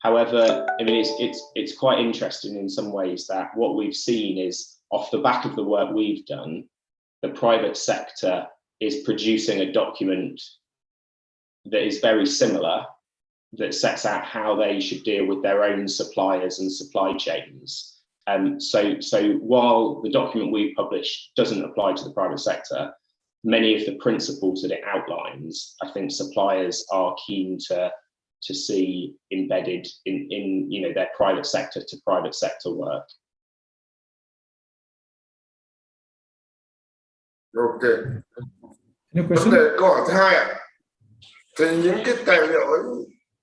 However, I mean it's quite interesting in some ways that what we've seen is off the back of the work we've done, the private sector is producing a document that is very similar, that sets out how they should deal with their own suppliers and supply chains. So while the document we published doesn't apply to the private sector, many of the principles that it outlines, I think suppliers are keen to see embedded in their private sector to private sector work. Okay. Vấn đề câu hỏi thứ hai ạ, thì những cái tài liệu ấy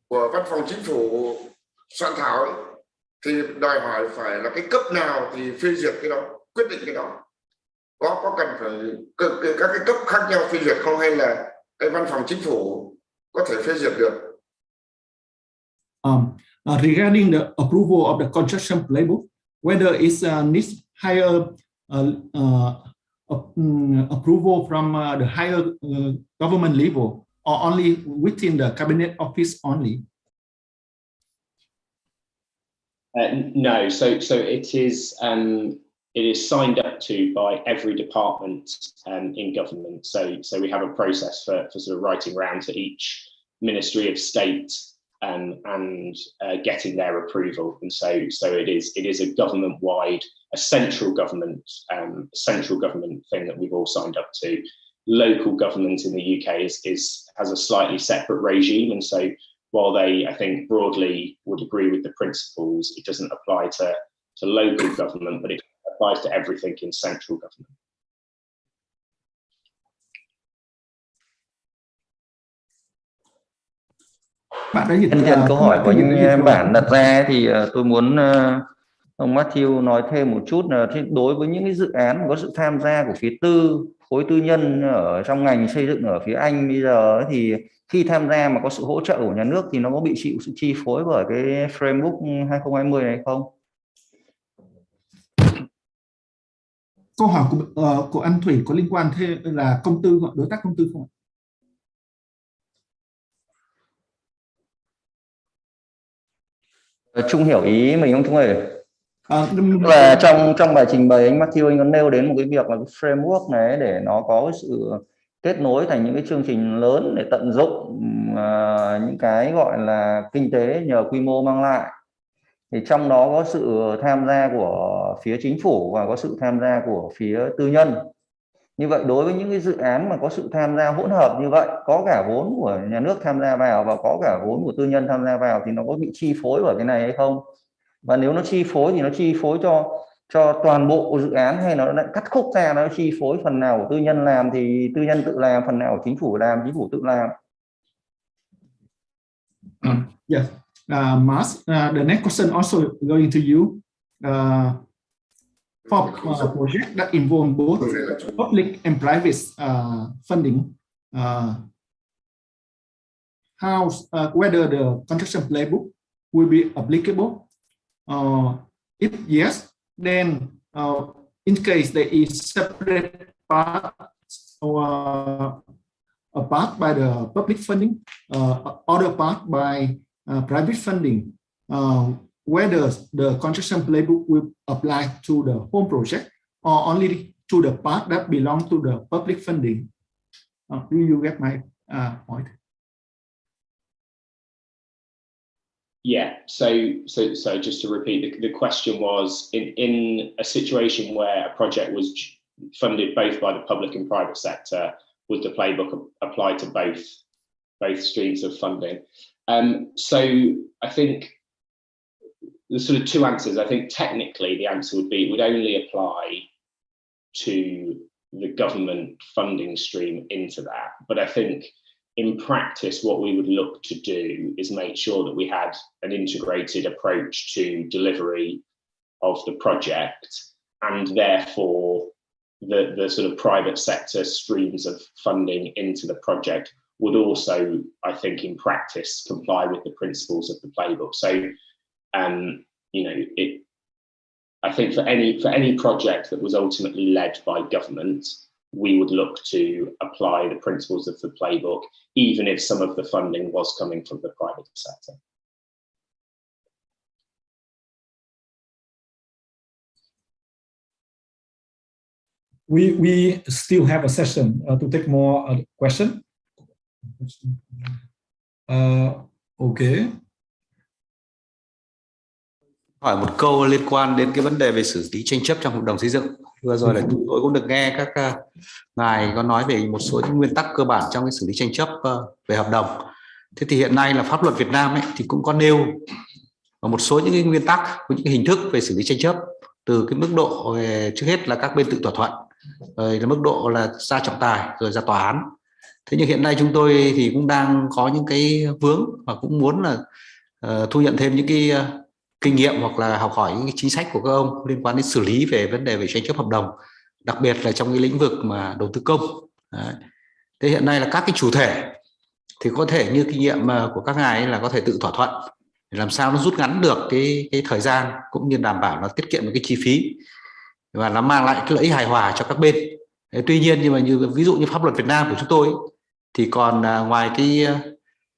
của văn phòng chính phủ soạn thảo ấy, thì đòi hỏi phải là cái cấp nào thì phê duyệt cái đó, quyết định cái đó, có cần phải các cái cấp khác nhau phê duyệt không, hay là cái văn phòng chính phủ có thể phê duyệt được? Regarding the approval of the Construction Playbook, whether it needs higher approval from the higher government level or only within the cabinet office only? No, so it is signed up to by every department in government. So we have a process for sort of writing round to each Ministry of State and getting their approval. And so it is a government-wide, a central government thing that we've all signed up to. Local government in the UK has a slightly separate regime, and so while they, I think, broadly would agree with the principles, it doesn't apply to local government, but it applies to everything in central government. Nhân tiện câu hỏi của anh Bản đặt ra thì tôi muốn ông Matthew nói thêm một chút là đối với những cái dự án có sự tham gia của phía khối tư nhân ở trong ngành xây dựng ở phía Anh bây giờ thì khi tham gia mà có sự hỗ trợ của nhà nước thì nó có bị chịu sự chi phối bởi cái framework 2020 này không? Câu hỏi của anh Thủy có liên quan thêm là công tư, đối tác công tư không ạ? Trung hiểu ý mình không Trung ơi? Là trong bài trình bày anh Matthew anh có nêu đến một cái việc là cái framework này để nó có cái sự kết nối thành những cái chương trình lớn để tận dụng những cái gọi là kinh tế nhờ quy mô mang lại. Thì trong đó có sự tham gia của phía chính phủ và có sự tham gia của phía tư nhân. Như vậy đối với những cái dự án mà có sự tham gia hỗn hợp như vậy, có cả vốn của nhà nước tham gia vào và có cả vốn của tư nhân tham gia vào thì nó có bị chi phối bởi cái này hay không? Và nếu nó chi phối thì nó chi phối cho toàn bộ dự án hay nó lại cắt khúc ra, nó chi phối phần nào của tư nhân làm thì tư nhân tự làm, phần nào của chính phủ làm, chính phủ tự làm. Yes, Mars, the next question also going to you. For projects that involve both public and private funding, whether the construction playbook will be applicable? If yes, then in case there is separate part or a part by the public funding, other part by private funding, whether the construction playbook will apply to the whole project or only to the part that belong to the public funding. Do you get my point? Yeah, so just to repeat, the question was in a situation where a project was funded both by the public and private sector, would the playbook apply to both streams of funding? So I think there's sort of two answers. I think technically the answer would be it would only apply to the government funding stream into that. But I think in practice, what we would look to do is make sure that we had an integrated approach to delivery of the project, and therefore the sort of private sector streams of funding into the project would also, I think, in practice, comply with the principles of the playbook. So, you know, I think for any project that was ultimately led by government, we would look to apply the principles of the playbook, even if some of the funding was coming from the private sector. We still have a session to take more question. Okay. Hỏi một câu liên quan đến cái vấn đề về xử lý tranh chấp trong hợp đồng xây dựng. Vừa rồi là chúng tôi cũng được nghe các ngài có nói về một số những nguyên tắc cơ bản trong cái xử lý tranh chấp về hợp đồng. Thế thì hiện nay là pháp luật Việt Nam ấy, thì cũng có nêu một số những cái nguyên tắc, những cái hình thức về xử lý tranh chấp, từ cái mức độ về, trước hết là các bên tự thỏa thuận, rồi là mức độ là ra trọng tài, rồi ra tòa án. Thế nhưng hiện nay chúng tôi thì cũng đang có những cái vướng và cũng muốn là thu nhận thêm những cái kinh nghiệm hoặc là học hỏi những cái chính sách của các ông liên quan đến xử lý về vấn đề về tranh chấp hợp đồng, đặc biệt là trong cái lĩnh vực mà đầu tư công. Đấy. Thế hiện nay là các cái chủ thể thì có thể như kinh nghiệm của các ngài ấy là có thể tự thỏa thuận để làm sao nó rút ngắn được cái thời gian, cũng như đảm bảo nó tiết kiệm được cái chi phí và nó mang lại cái lợi ích hài hòa cho các bên. Thế tuy nhiên nhưng mà ví dụ như pháp luật Việt Nam của chúng tôi ấy, Thì còn ngoài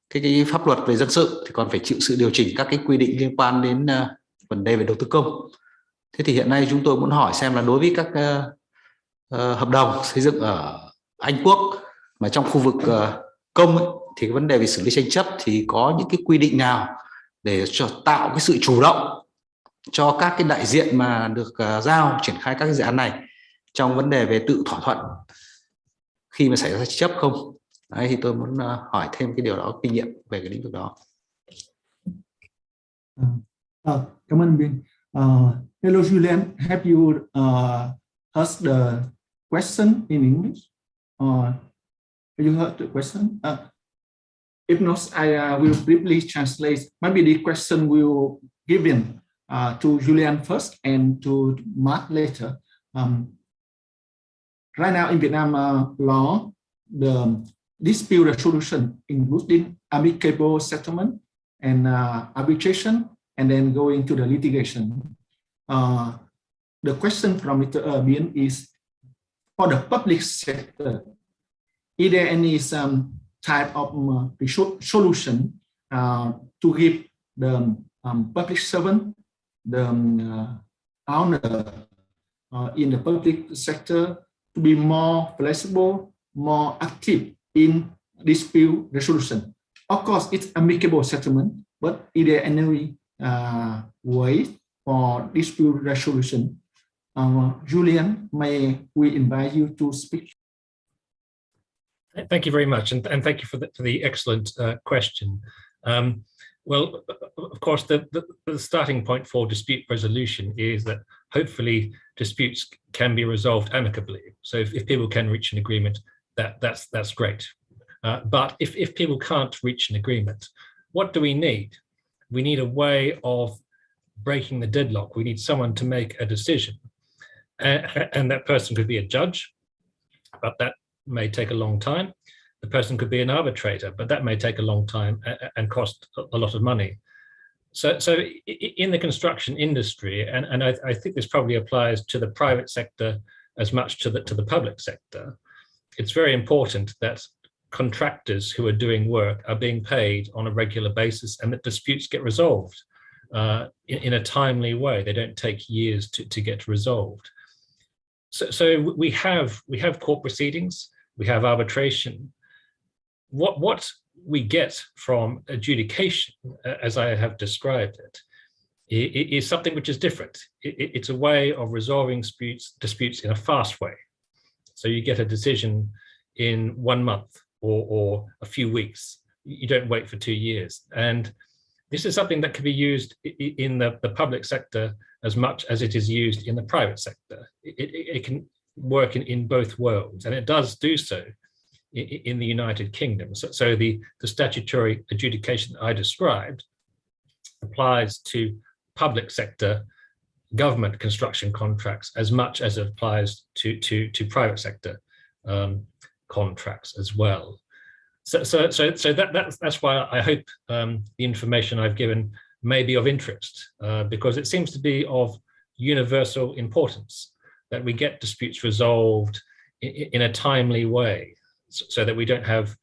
cái pháp luật về dân sự thì còn phải chịu sự điều chỉnh các cái quy định liên quan đến vấn đề về đầu tư công. Thế thì hiện nay chúng tôi muốn hỏi xem là đối với các hợp đồng xây dựng ở Anh Quốc mà trong khu vực công ấy, thì cái vấn đề về xử lý tranh chấp thì có những cái quy định nào để tạo cái sự chủ động cho các cái đại diện mà được giao triển khai các cái dự án này trong vấn đề về tự thỏa thuận khi mà xảy ra tranh chấp không? Đấy, thì tôi muốn hỏi thêm cái điều đó, kinh nghiệm về cái lĩnh vực đó. Cảm ơn Bim. Hello Julian, have you heard the question in English? Have you heard the question? If not, I will briefly translate. Maybe the question will given to Julian first and to Mark later. Right now in Vietnam law, the dispute resolution including amicable settlement and arbitration, and then going to the litigation. The question from Mr. Bien is, for the public sector, is there any type of solution to give the public servant, the owner in the public sector to be more flexible, more active in dispute resolution? Of course, it's amicable settlement, but is there any way for dispute resolution? Julian, may we invite you to speak? Thank you very much, and thank you for the excellent question. Well, of course, the starting point for dispute resolution is that hopefully disputes can be resolved amicably. So if people can reach an agreement, that's great. But if people can't reach an agreement, what do we need? We need a way of breaking the deadlock. We need someone to make a decision. And that person could be a judge, but that may take a long time. The person could be an arbitrator, but that may take a long time and cost a lot of money. So in the construction industry, and I think this probably applies to the private sector as much to the public sector, it's very important that contractors who are doing work are being paid on a regular basis and that disputes get resolved in a timely way. They don't take years to get resolved. So we have court proceedings, we have arbitration. What we get from adjudication, as I have described it, is something which is different. It's a way of resolving disputes in a fast way. So you get a decision in 1 month or a few weeks. You don't wait for 2 years. And this is something that can be used in the public sector as much as it is used in the private sector. It can work in both worlds, and it does do so in the United Kingdom. So the statutory adjudication that I described applies to public sector government construction contracts as much as it applies to private sector contracts as well. So that's why I hope the information I've given may be of interest, because it seems to be of universal importance that we get disputes resolved in a timely way, so that we don't have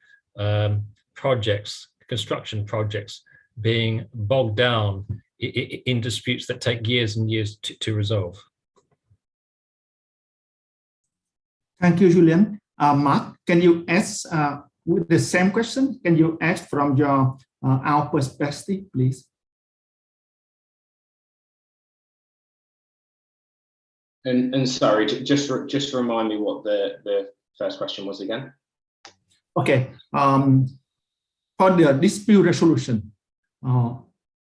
construction projects being bogged down in disputes that take years and years to resolve. Thank you, Julian. Mark, can you ask with the same question? Can you ask from your our perspective, please? And sorry, just remind me what the first question was again. Okay. For the dispute resolution,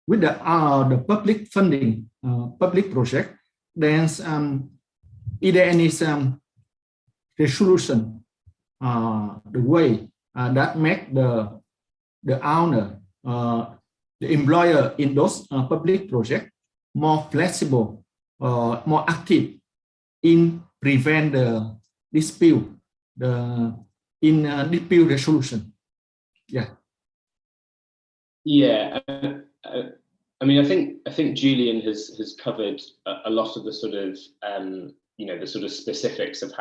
with the public funding, public project, then is there any resolution, the way that make the owner, the employer in those public projects more flexible, more active in prevent the dispute, in dispute resolution? Yeah. I mean, I think Julian has covered a lot of the sort of the sort of specifics of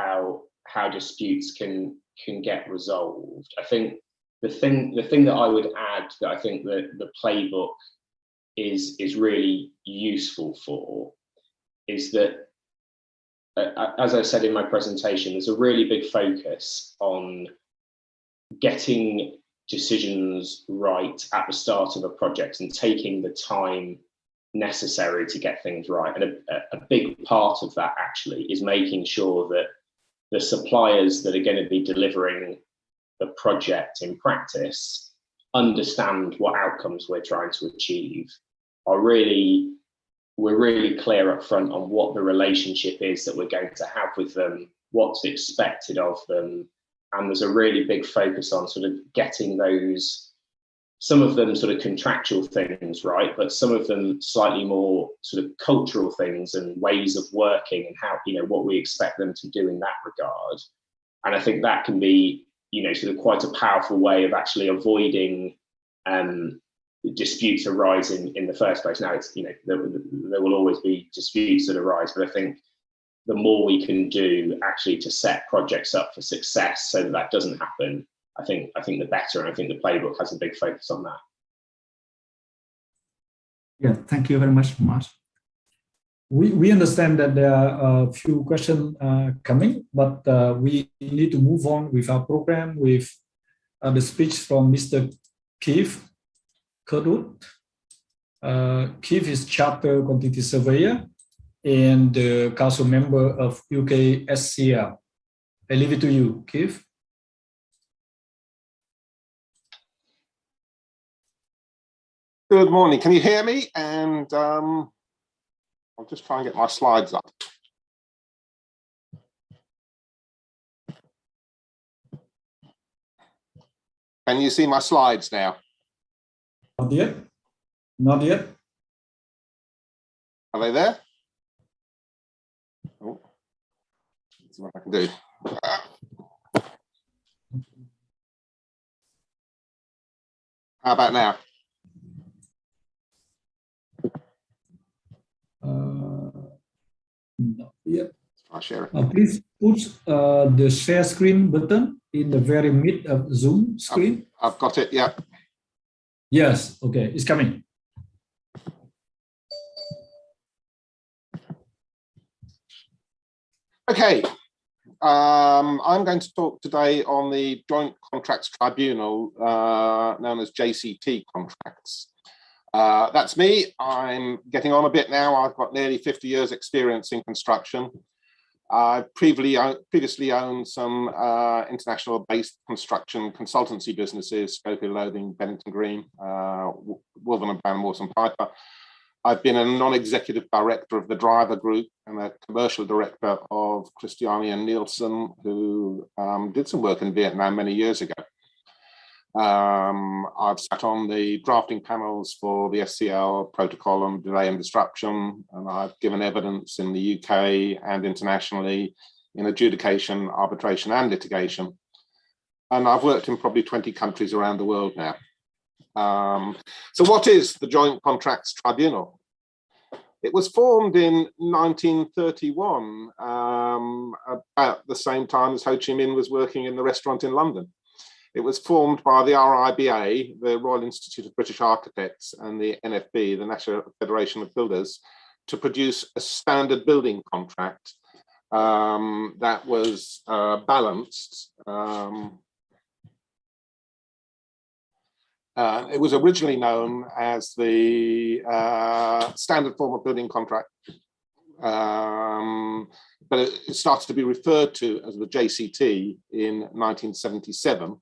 how disputes can get resolved. I think the thing that I would add that I think that the playbook is really useful for is that, as I said in my presentation, there's a really big focus on getting decisions right at the start of a project and taking the time necessary to get things right. And a big part of that actually is making sure that the suppliers that are going to be delivering the project in practice understand what outcomes we're trying to achieve. We're really clear up front on what the relationship is that we're going to have with them, what's expected of them. And there's a really big focus on sort of getting those, some of them sort of contractual things right, but some of them slightly more sort of cultural things and ways of working and how, you know, what we expect them to do in that regard. And I think that can be, you know, sort of quite a powerful way of actually avoiding disputes arising in the first place. Now, it's, you know, there will always be disputes that arise, but I think the more we can do actually to set projects up for success so that that doesn't happen, I think the better, and I think the playbook has a big focus on that. Yeah, thank you very much, Mark. We understand that there are a few questions coming, but we need to move on with our program with the speech from Mr. Keith Kirkwood. Keith is Chartered Quantity Surveyor and the council member of UK SCL. I leave it to you, Keith. Good morning. Can you hear me? And I'll just try and get my slides up. Can you see my slides now? Not yet. Not yet. Are they there? Oh, let's see what I can do. How about now? Not yet. I'll share it. Please put the share screen button in the very mid of Zoom screen. I've got it, yeah. Yes, okay, it's coming. Okay, I'm going to talk today on the Joint Contracts Tribunal, known as JCT contracts. That's me. I'm getting on a bit now. I've got nearly 50 years experience in construction. I previously owned some international based construction consultancy businesses, Schofield Lothing, Bennington Green, Wolverhampton, Van Morrison Piper. I've been a non-executive director of the Driver Group and a commercial director of Christiani and Nielsen, who did some work in Vietnam many years ago. I've sat on the drafting panels for the SCL protocol on delay and disruption, and I've given evidence in the UK and internationally in adjudication, arbitration and litigation. And I've worked in probably 20 countries around the world now. So what is the Joint Contracts Tribunal? It was formed in 1931, about the same time as Ho Chi Minh was working in the restaurant in London. It was formed by the RIBA, the Royal Institute of British Architects, and the NFB, the National Federation of Builders, to produce a standard building contract that was balanced. It was originally known as the standard form of building contract, but it started to be referred to as the JCT in 1977.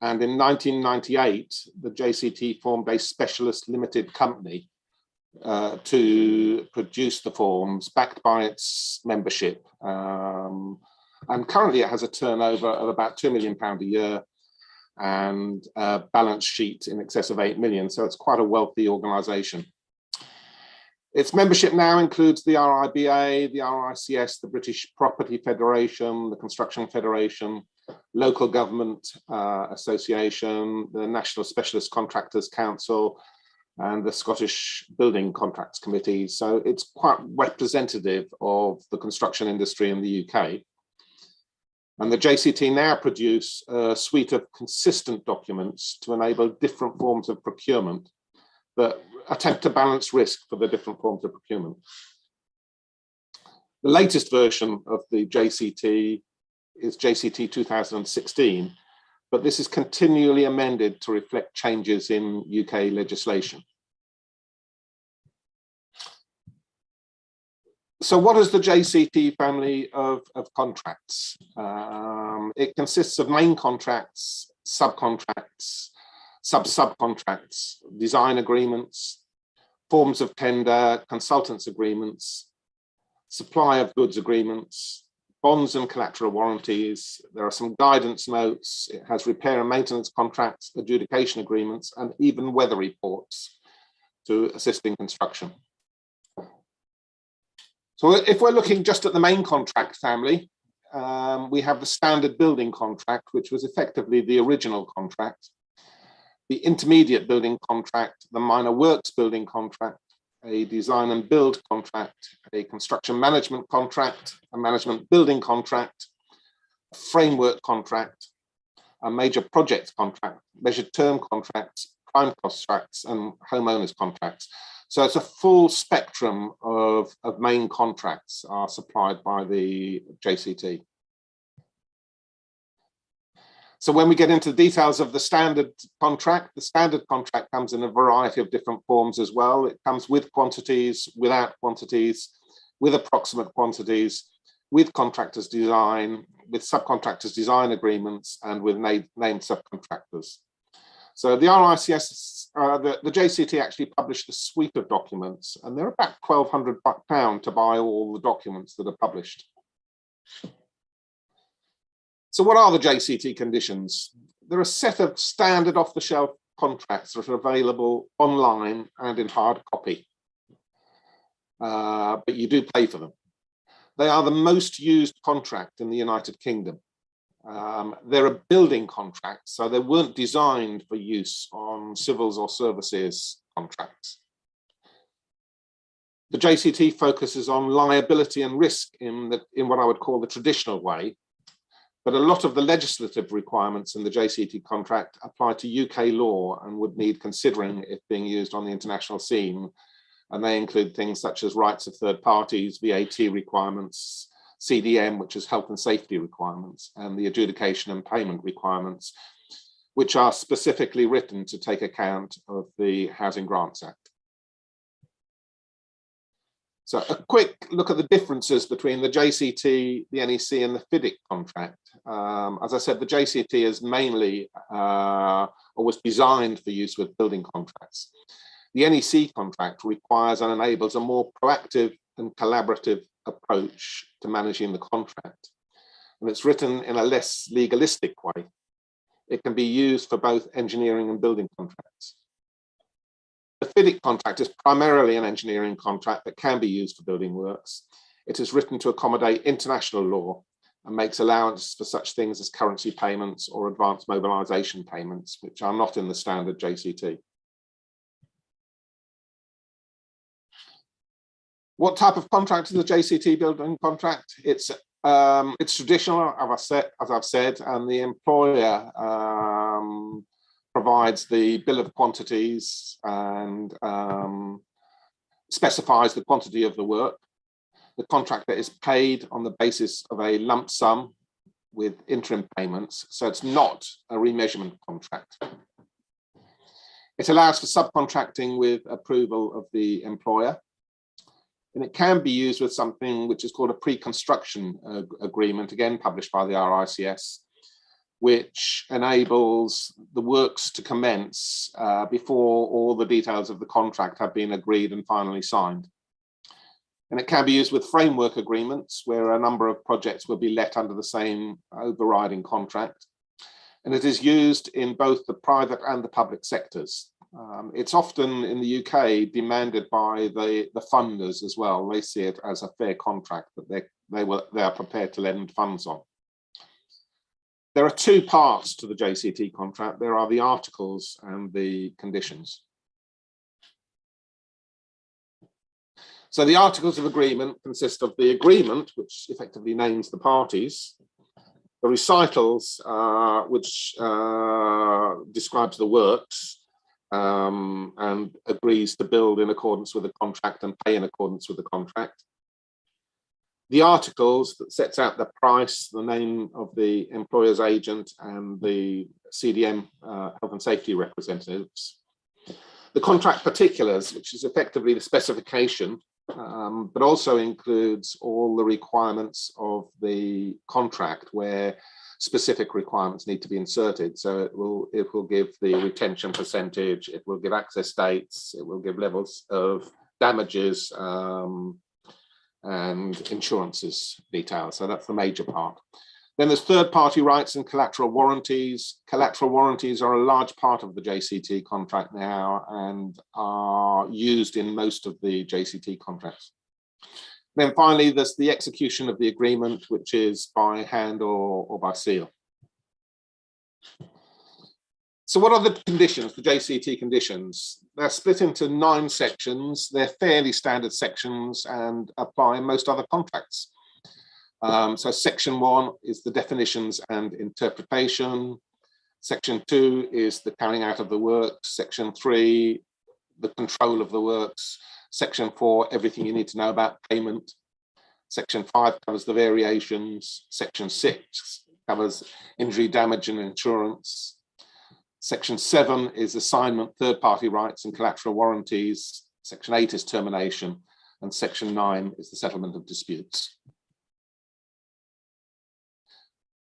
And in 1998, the JCT formed a specialist limited company to produce the forms backed by its membership. And currently it has a turnover of about £2 million a year and a balance sheet in excess of 8 million. So it's quite a wealthy organization. Its membership now includes the RIBA, the RICS, the British Property Federation, the Construction Federation, Local Government Association, the National Specialist Contractors Council, and the Scottish Building Contracts Committee. So it's quite representative of the construction industry in the UK. And the JCT now produce a suite of consistent documents to enable different forms of procurement that attempt to balance risk for the different forms of procurement. The latest version of the JCT is JCT 2016, but this is continually amended to reflect changes in UK legislation. So what is the JCT family of contracts? It consists of main contracts, subcontracts, subcontracts, design agreements, forms of tender, consultants agreements, supply of goods agreements, bonds and collateral warranties. There are some guidance notes. It has repair and maintenance contracts, adjudication agreements, and even weather reports to assist in construction. So if we're looking just at the main contract family, we have the standard building contract, which was effectively the original contract, the intermediate building contract, the minor works building contract, a design and build contract, a construction management contract, a management building contract, a framework contract, a major project contract, measured term contracts, prime contracts, and homeowners contracts. So it's a full spectrum of main contracts are supplied by the JCT. So when we get into the details of the standard contract comes in a variety of different forms as well. It comes with quantities, without quantities, with approximate quantities, with contractors design, with subcontractors design agreements, and with named subcontractors. So the RICS, the JCT actually published a suite of documents, and they're about £1,200 to buy all the documents that are published. So what are the JCT conditions? They're a set of standard off-the-shelf contracts that are available online and in hard copy, but you do pay for them. They are the most used contract in the United Kingdom. They're a building contract, so they weren't designed for use on civils or services contracts. The JCT focuses on liability and risk in what I would call the traditional way, but a lot of the legislative requirements in the JCT contract apply to UK law and would need considering if being used on the international scene. And they include things such as rights of third parties, VAT requirements, CDM, which is health and safety requirements, and the adjudication and payment requirements, which are specifically written to take account of the Housing Grants Act. So a quick look at the differences between the JCT, the NEC, and the FIDIC contract. As I said, the JCT is mainly or was designed for use with building contracts. The NEC contract requires and enables a more proactive and collaborative approach to managing the contract. And it's written in a less legalistic way. It can be used for both engineering and building contracts. The FIDIC contract is primarily an engineering contract that can be used for building works. It is written to accommodate international law and makes allowance for such things as currency payments or advanced mobilisation payments, which are not in the standard JCT. What type of contract is the JCT building contract? It's traditional, as I've said, and the employer provides the bill of quantities and specifies the quantity of the work. The contractor is paid on the basis of a lump sum with interim payments, so it's not a remeasurement contract. It allows for subcontracting with approval of the employer, and it can be used with something which is called a pre-construction agreement, again published by the RICS, which enables the works to commence before all the details of the contract have been agreed and finally signed. And it can be used with framework agreements where a number of projects will be let under the same overriding contract. And it is used in both the private and the public sectors. It's often in the UK demanded by the funders as well. They see it as a fair contract that they are prepared to lend funds on. There are two parts to the JCT contract. There are the articles and the conditions. So the articles of agreement consist of the agreement, which effectively names the parties, The recitals, which describes the works and agrees to build in accordance with the contract and pay in accordance with the contract. The articles that sets out the price, the name of the employer's agent and the CDM health and safety representatives. The contract particulars, which is effectively the specification, but also includes all the requirements of the contract where specific requirements need to be inserted. So it will give the retention percentage, it will give access dates, it will give levels of damages and insurances details. So that's the major part. Then there's third-party rights and collateral warranties. Collateral warranties are a large part of the JCT contract now and are used in most of the JCT contracts. Then finally, there's the execution of the agreement, which is by hand or by seal. So what are the conditions, the JCT conditions? They're split into 9 sections. They're fairly standard sections and apply in most other contracts. So section 1 is the definitions and interpretation. Section 2 is the carrying out of the works. Section 3, the control of the works. Section 4, everything you need to know about payment. Section 5 covers the variations. Section 6 covers injury, damage and insurance. Section 7 is assignment, third-party rights and collateral warranties. Section 8 is termination. And Section 9 is the settlement of disputes.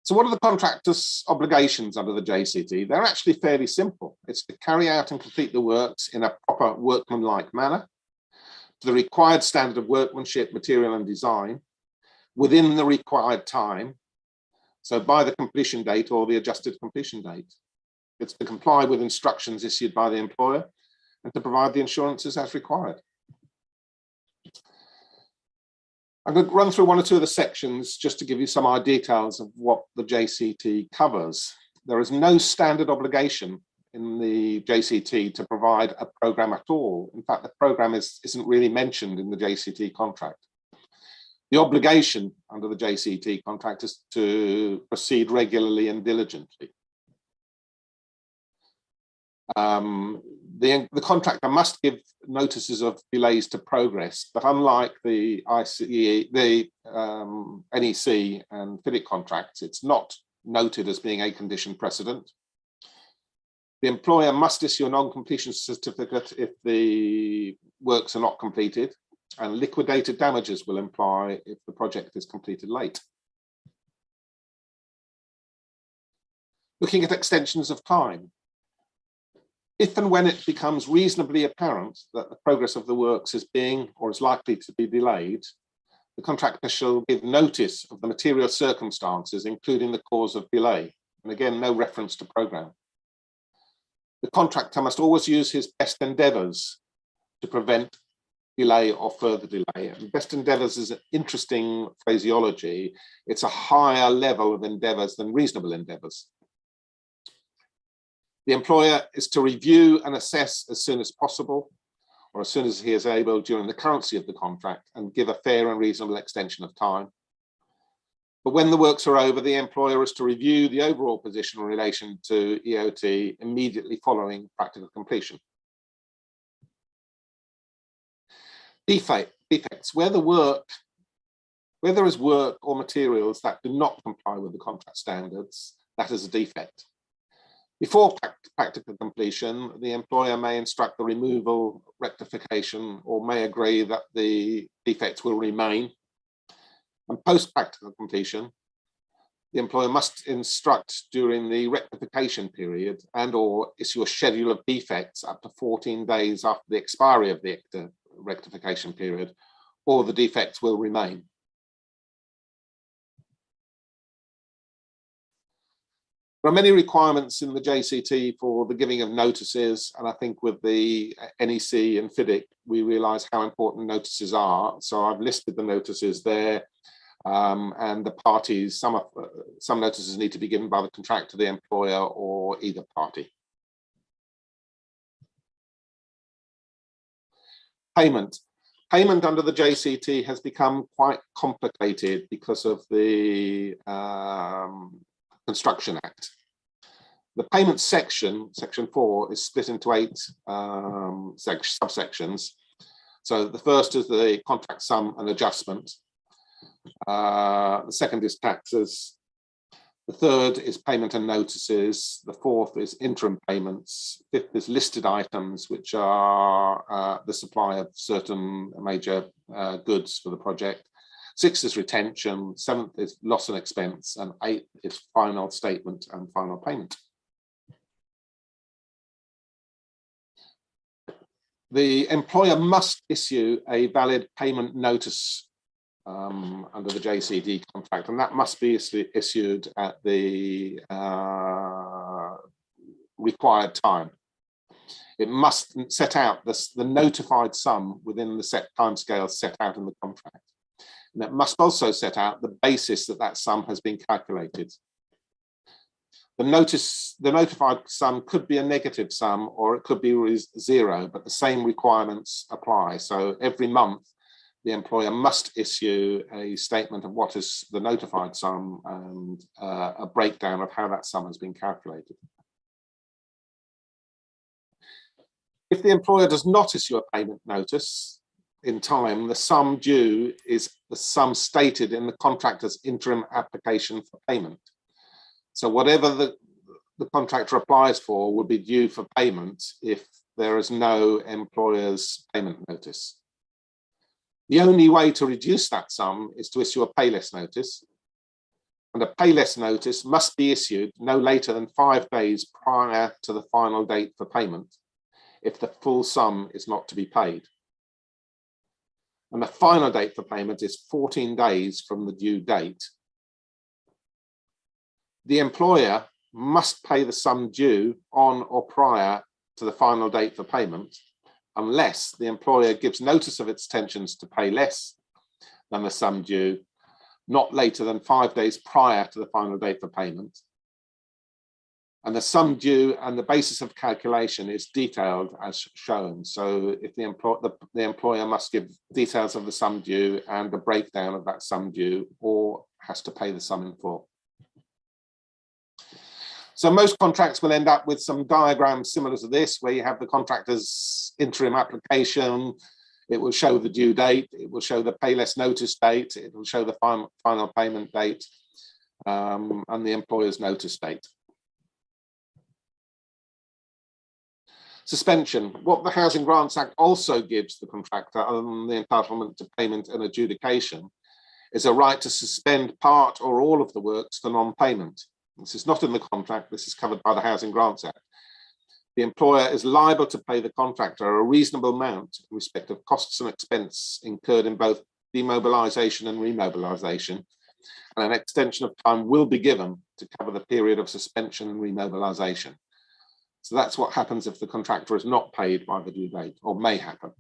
So what are the contractors' obligations under the JCT? They're actually fairly simple. It's to carry out and complete the works in a proper workmanlike manner, to the required standard of workmanship, material and design, within the required time, so by the completion date or the adjusted completion date. It's to comply with instructions issued by the employer and to provide the insurances as required. I'm going to run through 1 or 2 of the sections just to give you some details of what the JCT covers. There is no standard obligation in the JCT to provide a program at all. In fact, the program isn't really mentioned in the JCT contract. The obligation under the JCT contract is to proceed regularly and diligently. The contractor must give notices of delays to progress, but unlike the NEC and FIDIC contracts, it's not noted as being a condition precedent. The employer must issue a non-completion certificate if the works are not completed, and liquidated damages will apply if the project is completed late. Looking at extensions of time. If and when it becomes reasonably apparent that the progress of the works is being or is likely to be delayed, the contractor shall give notice of the material circumstances, including the cause of delay. And again, no reference to program. The contractor must always use his best endeavours to prevent delay or further delay. And best endeavours is an interesting phraseology. It's a higher level of endeavours than reasonable endeavours. The employer is to review and assess as soon as possible, or as soon as he is able during the currency of the contract, and give a fair and reasonable extension of time. But when the works are over, the employer is to review the overall position in relation to EOT immediately following practical completion. Defects, where there is work or materials that do not comply with the contract standards, that is a defect. Before practical completion, the employer may instruct the removal, rectification, or may agree that the defects will remain. And post-practical completion, the employer must instruct during the rectification period and/or issue a schedule of defects up to 14 days after the expiry of the rectification period, or the defects will remain. There are many requirements in the JCT for the giving of notices, and I think with the NEC and FIDIC, we realise how important notices are. So I've listed the notices there, and the parties, some notices need to be given by the contractor, the employer, or either party. Payment. Payment under the JCT has become quite complicated because of the Construction Act. The payment section, section 4, is split into 8 subsections. So the first is the contract sum and adjustment. The second is taxes. The third is payment and notices. The fourth is interim payments. Fifth is listed items, which are the supply of certain major goods for the project. Sixth is retention. Seventh is loss and expense. And eighth is final statement and final payment. The employer must issue a valid payment notice under the JCT contract, and that must be issued at the required time. It must set out the notified sum within the set timescales set out in the contract. And it must also set out the basis that that sum has been calculated. The notified sum could be a negative sum or it could be 0, but the same requirements apply. So every month, the employer must issue a statement of what is the notified sum and a breakdown of how that sum has been calculated. If the employer does not issue a payment notice in time, the sum due is the sum stated in the contractor's interim application for payment. So whatever the contractor applies for will be due for payment if there is no employer's payment notice. The only way to reduce that sum is to issue a payless notice. And a payless notice must be issued no later than 5 days prior to the final date for payment if the full sum is not to be paid. And the final date for payment is 14 days from the due date. The employer must pay the sum due on or prior to the final date for payment, unless the employer gives notice of its intentions to pay less than the sum due, not later than 5 days prior to the final date for payment. And the sum due and the basis of calculation is detailed as shown. So if the employer must give details of the sum due and the breakdown of that sum due, or has to pay the sum in full. So most contracts will end up with some diagrams similar to this, where you have the contractor's interim application. It will show the due date, it will show the payless notice date, it will show the final payment date, and the employer's notice date. Suspension. What the Housing Grants Act also gives the contractor, other than the entitlement to payment and adjudication, is a right to suspend part or all of the works for non-payment. This is not in the contract, this is covered by the Housing Grants Act. The employer is liable to pay the contractor a reasonable amount in respect of costs and expense incurred in both demobilisation and remobilisation, and an extension of time will be given to cover the period of suspension and remobilisation. So that's what happens if the contractor is not paid by the due date, or may happen.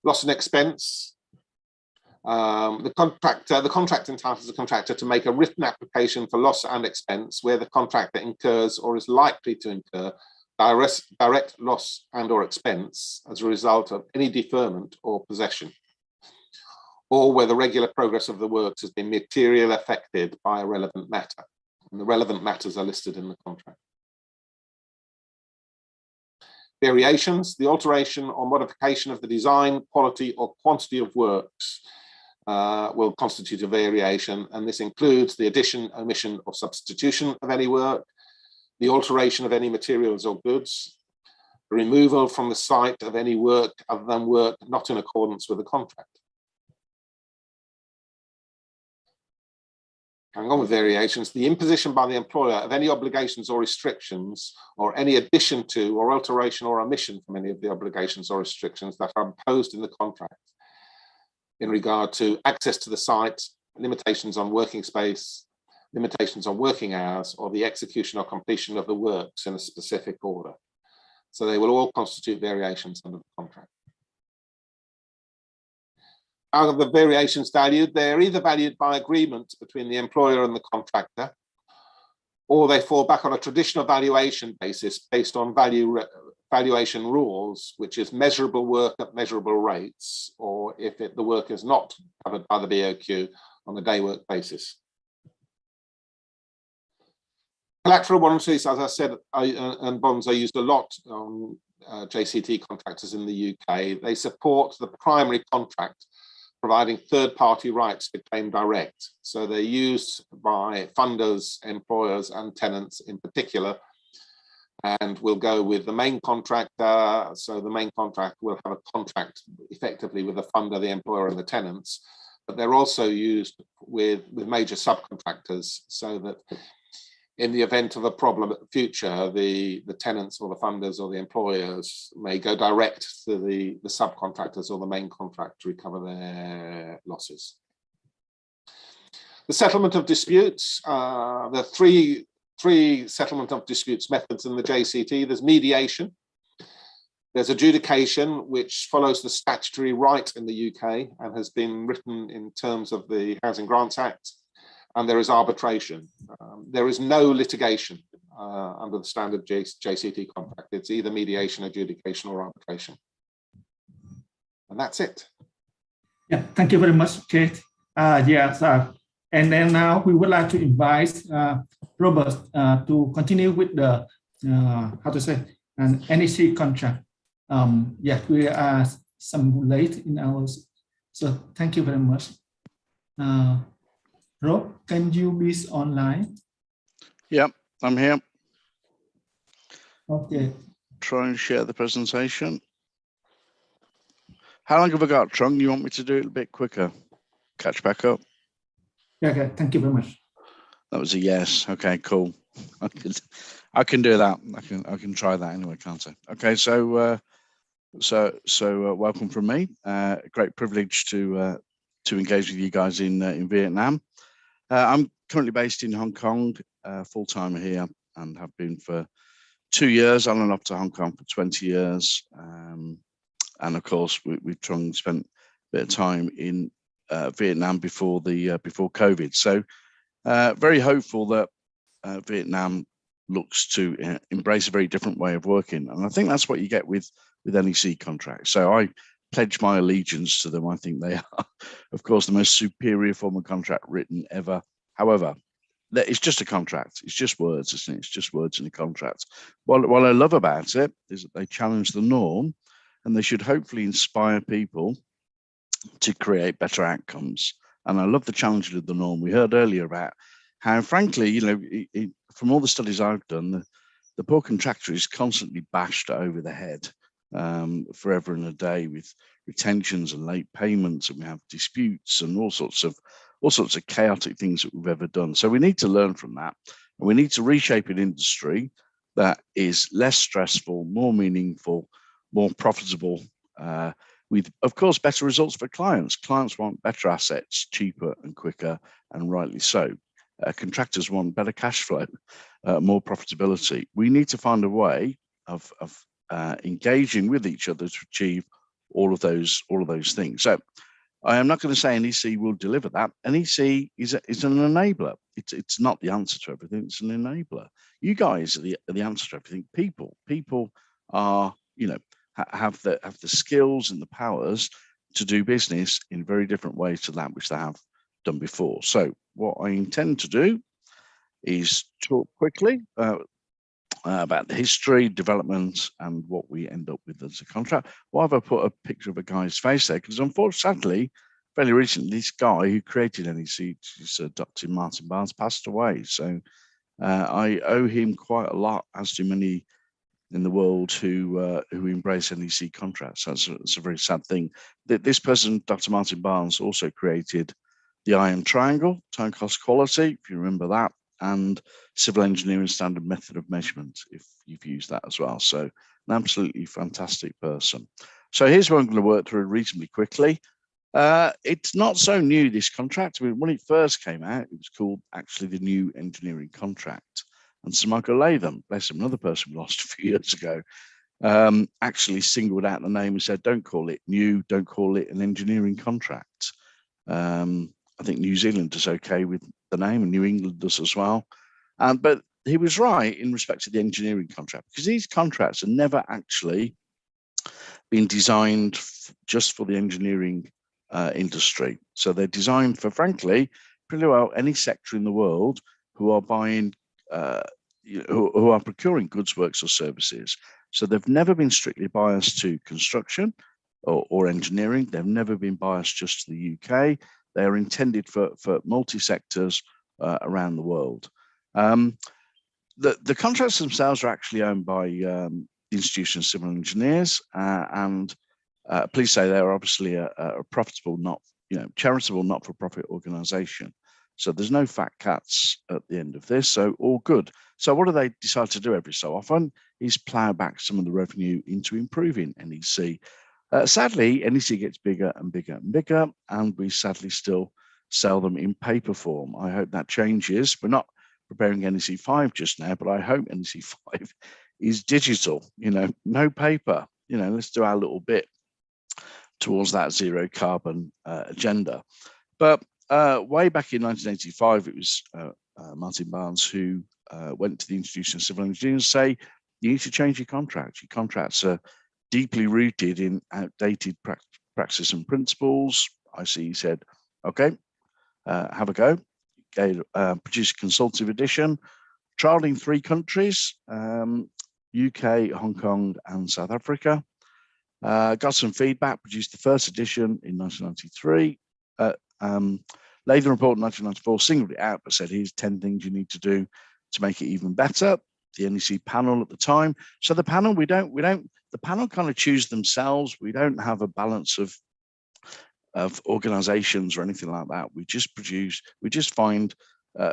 Loss and expense. The contract entitles the contractor to make a written application for loss and expense where the contractor incurs or is likely to incur direct loss and or expense as a result of any deferment or possession, or where the regular progress of the works has been materially affected by a relevant matter. And the relevant matters are listed in the contract. Variations. The alteration or modification of the design, quality or quantity of works will constitute a variation, and this includes the addition, omission or substitution of any work, the alteration of any materials or goods, the removal from the site of any work other than work not in accordance with the contract. Hang on with variations. The imposition by the employer of any obligations or restrictions, or any addition to or alteration or omission from any of the obligations or restrictions that are imposed in the contract in regard to access to the site, limitations on working space, limitations on working hours, or the execution or completion of the works in a specific order. So they will all constitute variations under the contract. How are the variations valued? They're either valued by agreement between the employer and the contractor, or they fall back on a traditional valuation basis based on value valuation rules, which is measurable work at measurable rates, or if the work is not covered by the BOQ on a day work basis. Collateral warranties, as I said, and bonds are used a lot on JCT contractors in the UK. They support the primary contract, providing third-party rights to claim direct. So they're used by funders, employers, and tenants in particular, and will go with the main contractor. So the main contractor will have a contract effectively with the funder, the employer, and the tenants. But they're also used with major subcontractors, so that in the event of a problem at the future, the tenants or the funders or the employers may go direct to the subcontractors or the main contract to recover their losses. The settlement of disputes, there are three settlement of disputes methods in the JCT. There's mediation, there's adjudication, which follows the statutory right in the UK and has been written in terms of the Housing Grants Act. And there is arbitration. There is no litigation under the standard JCT contract. It's either mediation, adjudication, or arbitration. And that's it. Yeah, thank you very much, Kate. Yes, and then now we would like to invite Robert to continue with the, how to say, an NEC contract. Yeah, we are some late in ours. So thank you very much. Rob, can you be online? Yep, I'm here. Okay. Try and share the presentation. How long have I got, Trung? You want me to do it a bit quicker? Catch back up? Yeah, okay, thank you very much. That was a yes. Okay, cool. I can do that. I can try that anyway, can't I? Okay, so welcome from me. Great privilege to engage with you guys in Vietnam. I'm currently based in Hong Kong, full-time here, and have been for 2 years, on and off to Hong Kong for 20 years. And of course, we've spent a bit of time in Vietnam before COVID. So very hopeful that Vietnam looks to embrace a very different way of working. And I think that's what you get with NEC contracts. So I pledge my allegiance to them. I think they are, of course, the most superior form of contract written ever. However, it's just a contract. It's just words, isn't it? It's just words in a contract. What I love about it is that they challenge the norm, and they should hopefully inspire people to create better outcomes. And I love the challenge of the norm. We heard earlier about how, frankly, you know, from all the studies I've done, the poor contractor is constantly bashed over the head forever and a day with retentions and late payments, and we have disputes and all sorts of chaotic things that we've ever done. So we need to learn from that, and we need to reshape an industry that is less stressful, more meaningful, more profitable, with, of course, better results for clients. Clients want better assets, cheaper and quicker, and rightly so. Contractors want better cash flow, more profitability. We need to find a way of engaging with each other to achieve all of those things. So I am not going to say NEC will deliver that. NEC is an enabler. It's not the answer to everything. It's an enabler. You guys are the answer to everything. People are, you know, have the skills and the powers to do business in very different ways to that which they have done before. So what I intend to do is talk quickly about the history, development, and what we end up with as a contract. Why have I put a picture of a guy's face there? Because unfortunately, fairly recently, this guy who created NEC, Dr. Martin Barnes, passed away. So I owe him quite a lot, as do many in the world who embrace NEC contracts. That's a very sad thing. This person, Dr. Martin Barnes, also created the IM triangle, time, cost, quality, if you remember that, and civil engineering standard method of measurement, if you've used that as well. So an absolutely fantastic person. So here's what I'm going to work through reasonably quickly. It's not so new, this contract. I mean, when it first came out, it was called actually the New Engineering Contract. And Sir Michael Latham, bless him, another person we lost a few years ago, actually singled out the name and said, don't call it new, don't call it an engineering contract. I think New Zealand is okay with the name, and New England does as well. But he was right in respect to the engineering contract, because these contracts are never actually been designed just for the engineering industry. So they're designed for, frankly, pretty well any sector in the world who are buying, who are procuring goods, works, or services. So they've never been strictly biased to construction or engineering. They've never been biased just to the UK. They are intended for multi-sectors around the world. The contracts themselves are actually owned by the Institution of Civil Engineers, and please say they're obviously a profitable, charitable, not-for-profit organisation. So there's no fat cats at the end of this. So all good. So what do they decide to do every so often? Is plough back some of the revenue into improving NEC. Sadly, NEC gets bigger and bigger and bigger, and we sadly still sell them in paper form. I hope that changes. We're not preparing NEC 5 just now, but I hope NEC 5 is digital, no paper. Let's do our little bit towards that zero carbon agenda. But way back in 1985, it was Martin Barnes who went to the Institution of Civil Engineers and say, you need to change your contracts. Your contracts are deeply rooted in outdated practices and principles. He said, okay, have a go. Produce a consultative edition, trialed in 3 countries, UK, Hong Kong, and South Africa. Got some feedback, produced the first edition in 1993. Latham report in 1994 singled it out, but said, here's 10 things you need to do to make it even better. The NEC panel at the time. So the panel, the panel kind of choose themselves. We don't have a balance of organizations or anything like that. We just find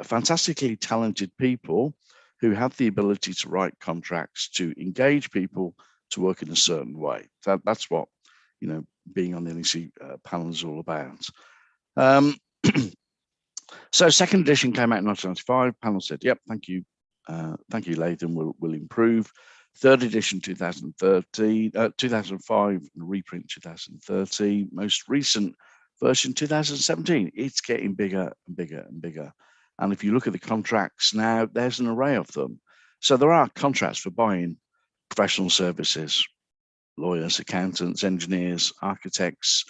fantastically talented people who have the ability to write contracts, to engage people, to work in a certain way. That's what, being on the NEC panel is all about. So second edition came out in 1995. Panel said, yep, thank you, Latham, will improve. Third edition 2005, and reprint 2030. Most recent version 2017. It's getting bigger and bigger and bigger. And if you look at the contracts now, there's an array of them. So there are contracts for buying professional services, lawyers, accountants, engineers, architects.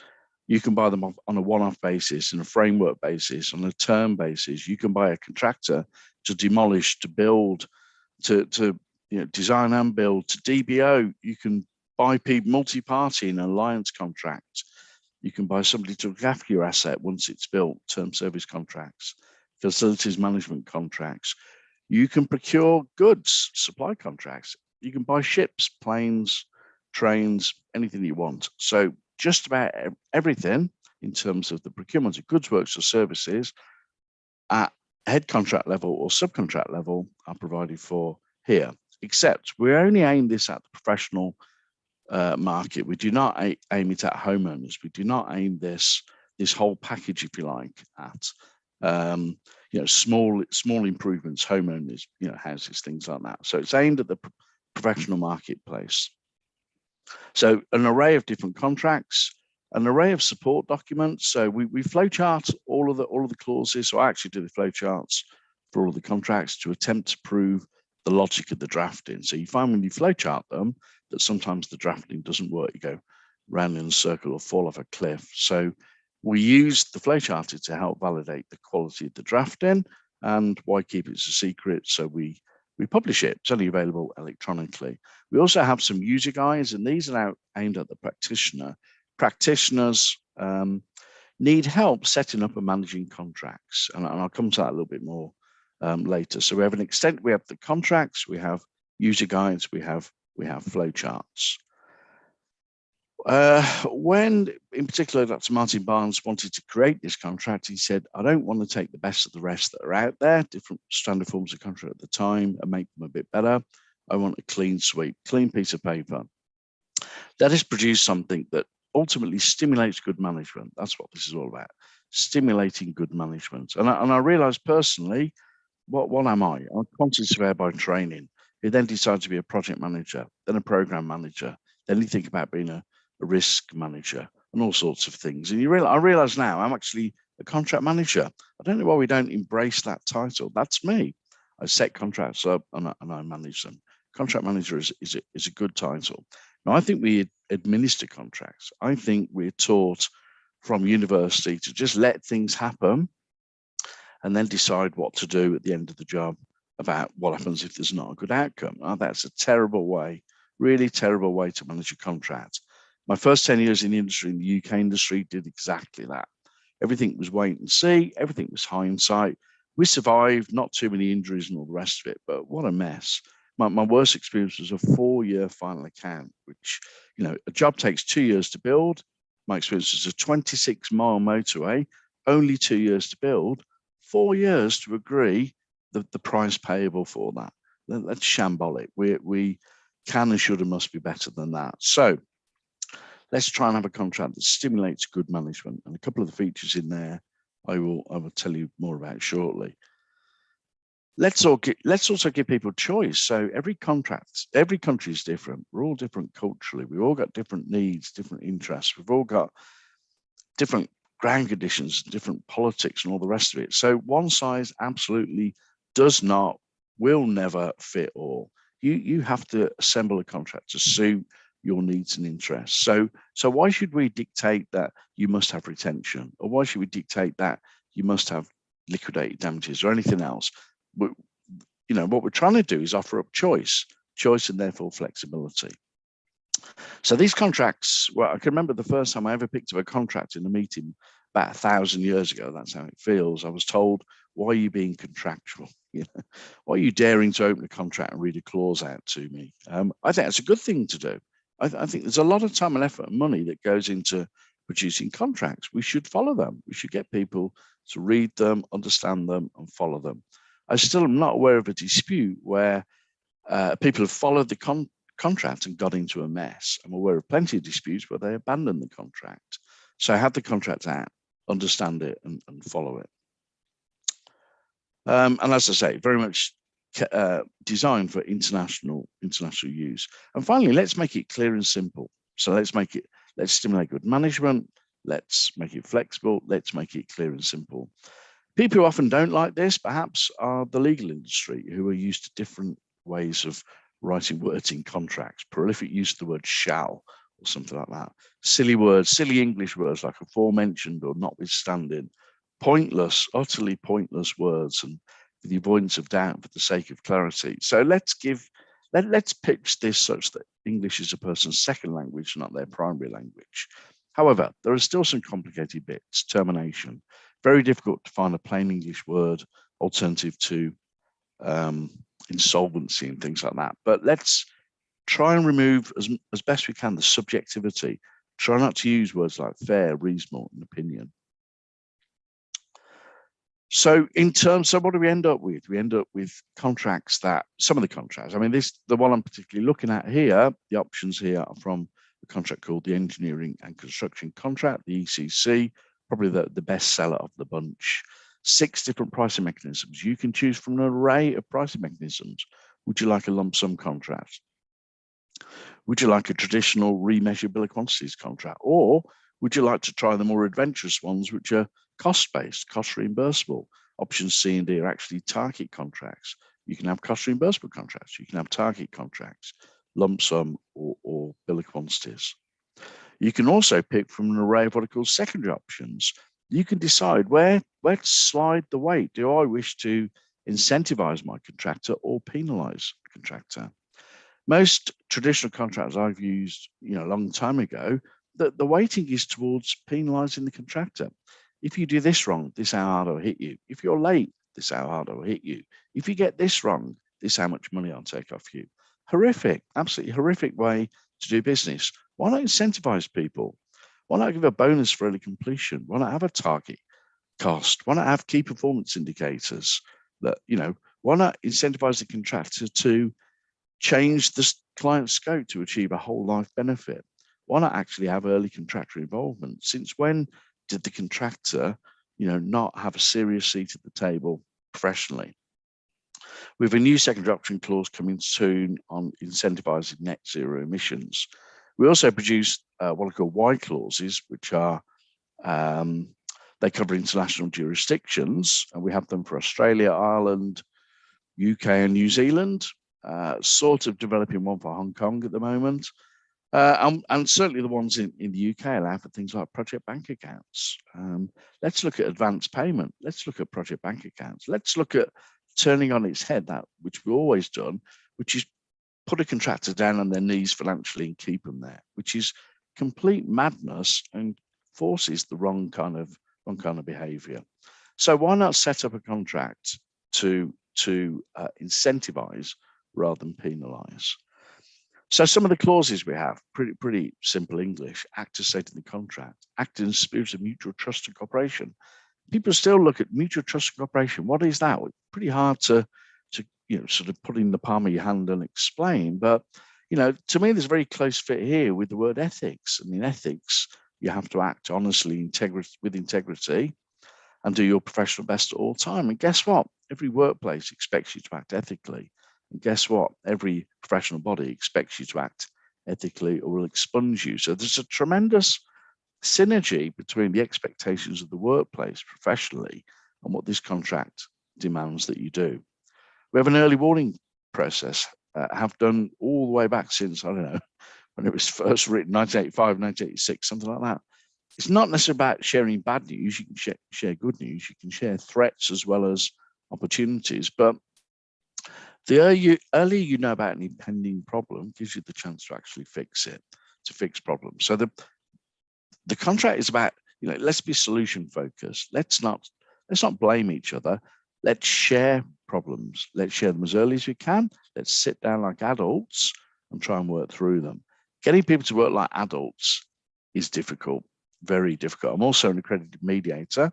You can buy them on a one-off basis, on a framework basis, on a term basis. You can buy a contractor to demolish, to build, to design and build, to DBO. You can buy people multi-party in an alliance contract. You can buy somebody to look after your asset once it's built, term service contracts, facilities management contracts. You can procure goods, supply contracts. You can buy ships, planes, trains, anything you want. So just about everything in terms of the procurement of goods, works, or services at head contract level or subcontract level are provided for here, except we only aim this at the professional market. We do not aim it at homeowners. We do not aim this whole package, if you like, at small improvements, homeowners, houses, things like that. So it's aimed at the professional marketplace. So an array of different contracts, an array of support documents. So we flowchart all of the clauses. So I actually do the flowcharts for all of the contracts to attempt to prove the logic of the drafting. So you find when you flowchart them that sometimes the drafting doesn't work. You go round in a circle or fall off a cliff. So we use the flowcharter to help validate the quality of the drafting. And why keep it a secret? So we publish it. It's only available electronically. We also have some user guides, and these are now aimed at the practitioner. Practitioners need help setting up and managing contracts, and I'll come to that a little bit more later. So we have the contracts, we have user guides, we have flowcharts. When, in particular, Dr. Martin Barnes wanted to create this contract, he said, I don't want to take the best of the rest that are out there, different standard forms of contract at the time, and make them a bit better. I want a clean sweep, clean piece of paper. That has produced something that ultimately stimulates good management. That's what this is all about, stimulating good management. And I realized personally, what am I? I'm a quantity surveyor by training, who then decided to be a project manager, then a program manager, then you think about being a risk manager and all sorts of things. And I realize now I'm actually a contract manager. I don't know why we don't embrace that title. That's me. I set contracts up and I manage them. Contract manager is a good title. Now, I think we administer contracts. I think we're taught from university to just let things happen and then decide what to do at the end of the job about what happens if there's not a good outcome. Oh, that's a terrible way, really terrible way to manage a contract. My first 10 years in the industry, in the UK industry, did exactly that. Everything was wait and see, everything was hindsight. We survived, not too many injuries and all the rest of it, but what a mess. My worst experience was a 4-year final account, which, you know, a job takes 2 years to build. My experience was a 26-mile motorway, only 2 years to build, 4 years to agree the price payable for that. That's shambolic. We can and should and must be better than that. So let's try and have a contract that stimulates good management. And a couple of the features in there I will tell you more about shortly. Let's also give people choice. So every country is different. We're all different culturally. We've all got different needs, different interests. We've all got different ground conditions, different politics and all the rest of it. So one size absolutely will never fit all. You have to assemble a contract to suit your needs and interests. So why should we dictate that you must have retention? Or why should we dictate that you must have liquidated damages or anything else? But, you know, what we're trying to do is offer up choice and therefore flexibility. So these contracts, well, I can remember the first time I ever picked up a contract in a meeting about 1,000 years ago. That's how it feels. I was told, why are you being contractual? You know, why are you daring to open a contract and read a clause out to me? I think that's a good thing to do. I think there's a lot of time and effort and money that goes into producing contracts. We should follow them. We should get people to read them, understand them, and follow them. I still am not aware of a dispute where people have followed the contract and got into a mess. I'm aware of plenty of disputes where they abandon the contract. So have the contract out, understand it, and follow it. And as I say, very much designed for international use. And finally, let's make it clear and simple. So let's stimulate good management. Let's make it flexible. Let's make it clear and simple. People who often don't like this, perhaps, are the legal industry, who are used to different ways of writing words in contracts. Prolific use of the word shall or something like that. Silly words, silly English words like aforementioned or notwithstanding. Pointless, utterly pointless words, and for the avoidance of doubt for the sake of clarity. So let's pitch this such that English is a person's second language, not their primary language. However, there are still some complicated bits. Termination. Very difficult to find a plain English word alternative to insolvency and things like that. But let's try and remove as best we can the subjectivity. Try not to use words like fair, reasonable, and opinion. So what do we end up with? We end up with contracts some of the contracts, I mean, the one I'm particularly looking at here, the options here are from a contract called the Engineering and Construction Contract, the ECC, probably the best seller of the bunch. 6 different pricing mechanisms. You can choose from an array of pricing mechanisms. Would you like a lump sum contract? Would you like a traditional remeasured bill of quantities contract? Or would you like to try the more adventurous ones, which are cost-based, cost reimbursable? Options C and D are actually target contracts. You can have cost reimbursable contracts. You can have target contracts, lump sum or bill of quantities. You can also pick from an array of what are called secondary options. You can decide where to slide the weight. Do I wish to incentivize my contractor or penalize the contractor? Most traditional contracts I've used, a long time ago, the weighting is towards penalizing the contractor. If you do this wrong, this is how hard I'll hit you. If you're late, this is how hard I'll hit you. If you get this wrong, this is how much money I'll take off you. Horrific, absolutely horrific way to do business. Why not incentivize people? Why not give a bonus for early completion? Why not have a target cost? Why not have key performance indicators? That, why not incentivize the contractor to change the client's scope to achieve a whole life benefit? Why not actually have early contractor involvement? Since when did the contractor, not have a serious seat at the table professionally? We have a new secondary option clause coming soon on incentivizing net zero emissions. We also produce what are called Y clauses, which are, they cover international jurisdictions, and we have them for Australia, Ireland, UK and New Zealand, sort of developing one for Hong Kong at the moment. And certainly the ones in the UK allow for things like project bank accounts. Let's look at advance payment. Let's look at project bank accounts. Let's look at turning on its head that which we've always done, which is put a contractor down on their knees financially and keep them there, which is complete madness and forces the wrong kind of behaviour. So why not set up a contract to incentivize rather than penalise? So some of the clauses we have, pretty simple English: act as stated in the contract, act in the spirit of mutual trust and cooperation. People still look at mutual trust and cooperation. What is that? It's pretty hard to sort of put in the palm of your hand and explain. But to me, there's a very close fit here with the word ethics. I mean, ethics, you have to act honestly, with integrity, and do your professional best at all time. And guess what? Every workplace expects you to act ethically. And guess what? Every professional body expects you to act ethically or will expunge you. So there's a tremendous synergy between the expectations of the workplace professionally and what this contract demands that you do. We have an early warning process, have done all the way back since, I don't know, when it was first written, 1985, 1986, something like that. It's not necessarily about sharing bad news. You can share good news. You can share threats as well as opportunities. But the earlier you know about an impending problem gives you the chance to actually fix it, to fix problems. So the contract is about, let's be solution focused. Let's not blame each other. Let's share problems. Let's share them as early as we can. Let's sit down like adults and try and work through them. Getting people to work like adults is difficult, very difficult. I'm also an accredited mediator.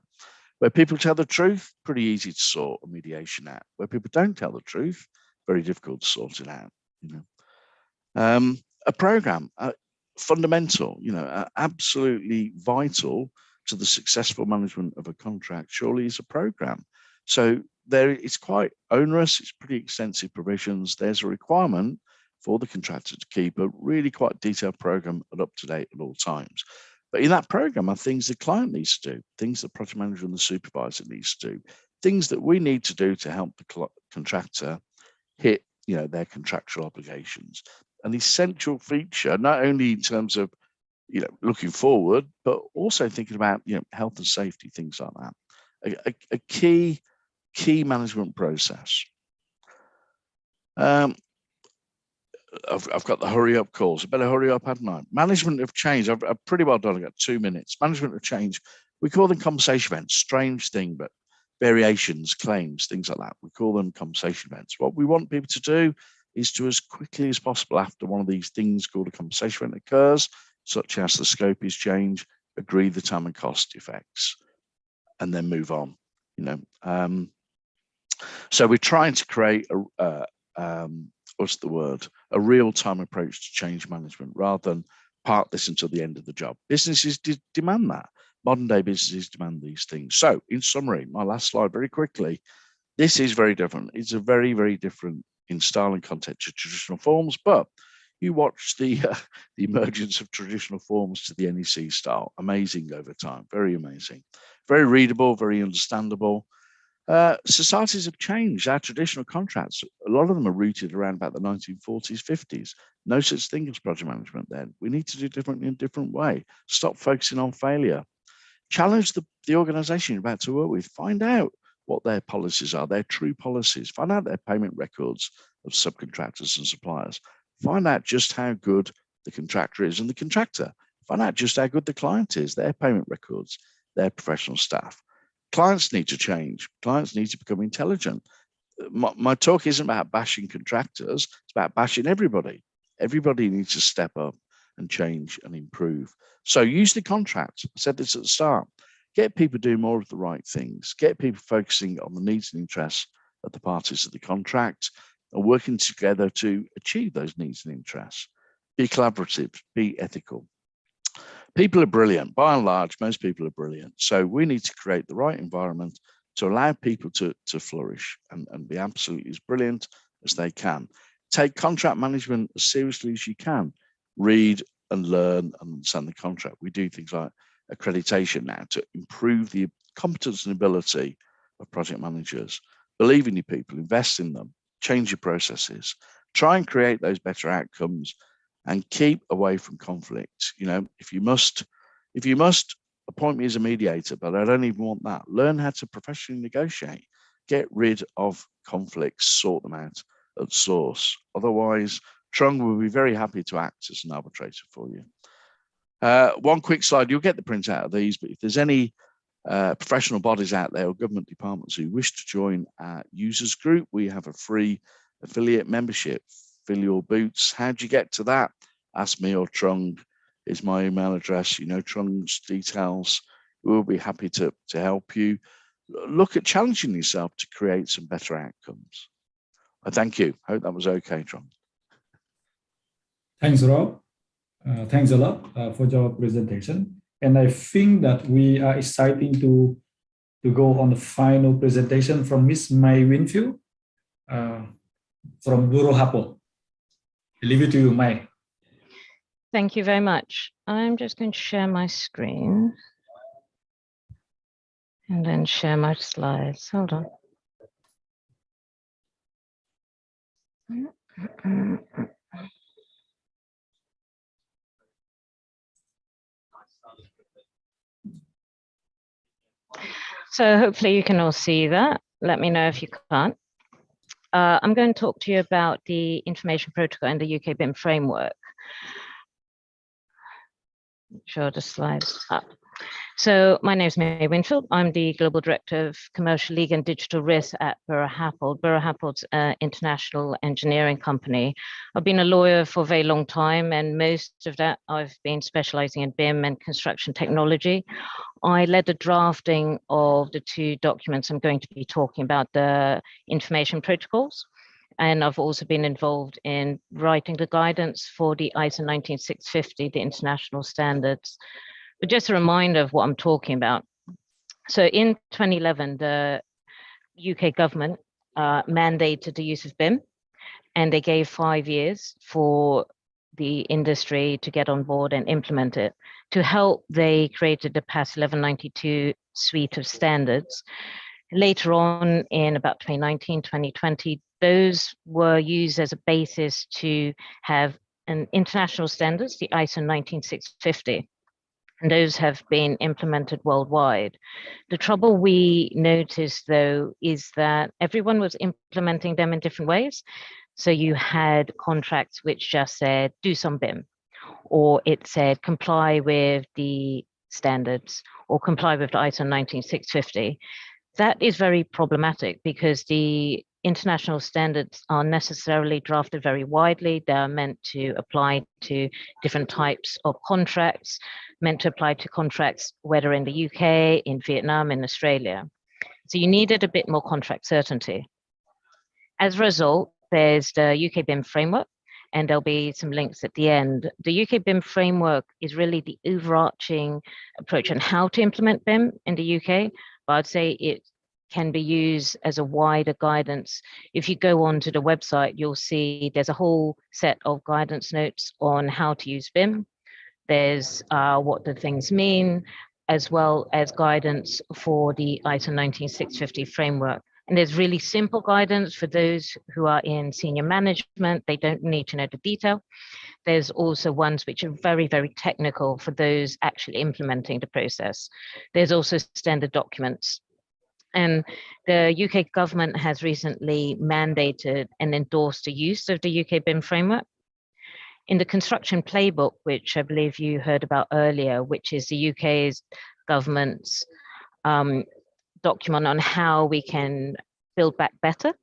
Where people tell the truth, pretty easy to sort a mediation out. Where people don't tell the truth, very difficult to sort it out. A program, fundamental, absolutely vital to the successful management of a contract, surely is a program. So it's quite onerous, it's pretty extensive provisions. There's a requirement for the contractor to keep a really quite detailed program and up to date at all times. But in that program are things the client needs to do, things the project manager and the supervisor needs to do, things that we need to do to help the contractor hit, their contractual obligations. An essential feature, not only in terms of, looking forward, but also thinking about, health and safety, things like that. A key management process. I've got the hurry up calls. I better hurry up, hadn't I? Management of change. I've pretty well done. I've got 2 minutes. Management of change. We call them conversation events. Strange thing, but variations, claims, things like that. We call them conversation events. What we want people to do is to, as quickly as possible after one of these things called a conversation event occurs, such as the scope is changed, agree the time and cost effects, and then move on. So we're trying to create a real-time approach to change management rather than park this until the end of the job. Businesses demand that. Modern day businesses demand these things. So in summary, my last slide very quickly, this is very different. It's a very, very different in style and content to traditional forms, but you watch the emergence of traditional forms to the NEC style. Amazing over time, very amazing. Very readable, very understandable. Societies have changed. Our traditional contracts, a lot of them are rooted around about the 1940s, 50s. No such thing as project management then. We need to do differently in a different way. Stop focusing on failure. Challenge the organization you're about to work with. Find out what their policies are, their true policies. Find out their payment records of subcontractors and suppliers. Find out just how good the contractor is and the contractor. Find out just how good the client is, their payment records, their professional staff. Clients need to change. Clients need to become intelligent. My talk isn't about bashing contractors. It's about bashing everybody. Everybody needs to step up and change and improve. So use the contract. I said this at the start. Get people doing more of the right things. Get people focusing on the needs and interests of the parties of the contract and working together to achieve those needs and interests. Be collaborative, be ethical. People are brilliant. By and large, most people are brilliant. So we need to create the right environment to allow people to flourish and be absolutely as brilliant as they can. Take contract management as seriously as you can. Read and learn and understand the contract. We do things like accreditation now to improve the competence and ability of project managers. believe in your people, invest in them, change your processes, try and create those better outcomes, and keep away from conflict. You know, if you must appoint me as a mediator, but I don't even want that. Learn how to professionally negotiate. Get rid of conflicts, sort them out at source. Otherwise, Trung will be very happy to act as an arbitrator for you. One quick slide, you'll get the printout of these, but if there's any professional bodies out there or government departments who wish to join our users group, we have a free affiliate membership. Fill your boots. How do you get to that? Ask me or Trung is my email address. You know Trung's details. We'll be happy to help you. Look at challenging yourself to create some better outcomes. Thank you. Hope that was okay, Trung. Thanks, Rob. Thanks a lot for your presentation. And I think that we are excited to go on the final presentation from Miss May Winfield from Bureau Happle. I leave it to you, May. Thank you very much. I'm just going to share my screen and then share my slides. Hold on. So hopefully you can all see that. Let me know if you can't. I'm going to talk to you about the information protocol and the UK Bim framework. Sure, the slides up. So my name is May Winfield. I'm the Global Director of Commercial Legal and Digital Risk at Buro Happold. Buro Happold's an international engineering company. I've been a lawyer for a very long time, and most of that I've been specializing in BIM and construction technology. I led the drafting of the two documents I'm going to be talking about, the information protocols. And I've also been involved in writing the guidance for the ISO 19650, the international standards. But just a reminder of what I'm talking about. So in 2011, the UK government mandated the use of BIM, and they gave 5 years for the industry to get on board and implement it. To help, they created the PAS 1192 suite of standards. Later on, in about 2019, 2020, those were used as a basis to have an international standards, the ISO 19650. And those have been implemented worldwide. The trouble we noticed, though, is that everyone was implementing them in different ways. So you had contracts which just said, do some BIM, or it said, comply with the standards, or comply with the ISO 19650. That is very problematic because the international standards are necessarily drafted very widely. They are meant to apply to different types of contracts, meant to apply to contracts, whether in the UK, in Vietnam, in Australia. So you needed a bit more contract certainty. As a result, there's the UK Bim framework, and there'll be some links at the end. The UK Bim framework is really the overarching approach on how to implement BIM in the UK, but I'd say it can be used as a wider guidance. If you go onto the website, you'll see there's a whole set of guidance notes on how to use BIM. There's what the things mean, as well as guidance for the ISO 19650 framework. And there's really simple guidance for those who are in senior management. They don't need to know the detail. There's also ones which are very, very technical for those actually implementing the process. There's also standard documents. And the UK government has recently mandated and endorsed the use of the UK BIM framework. In the Construction Playbook, which I believe you heard about earlier, which is the UK's government's document on how we can build back better,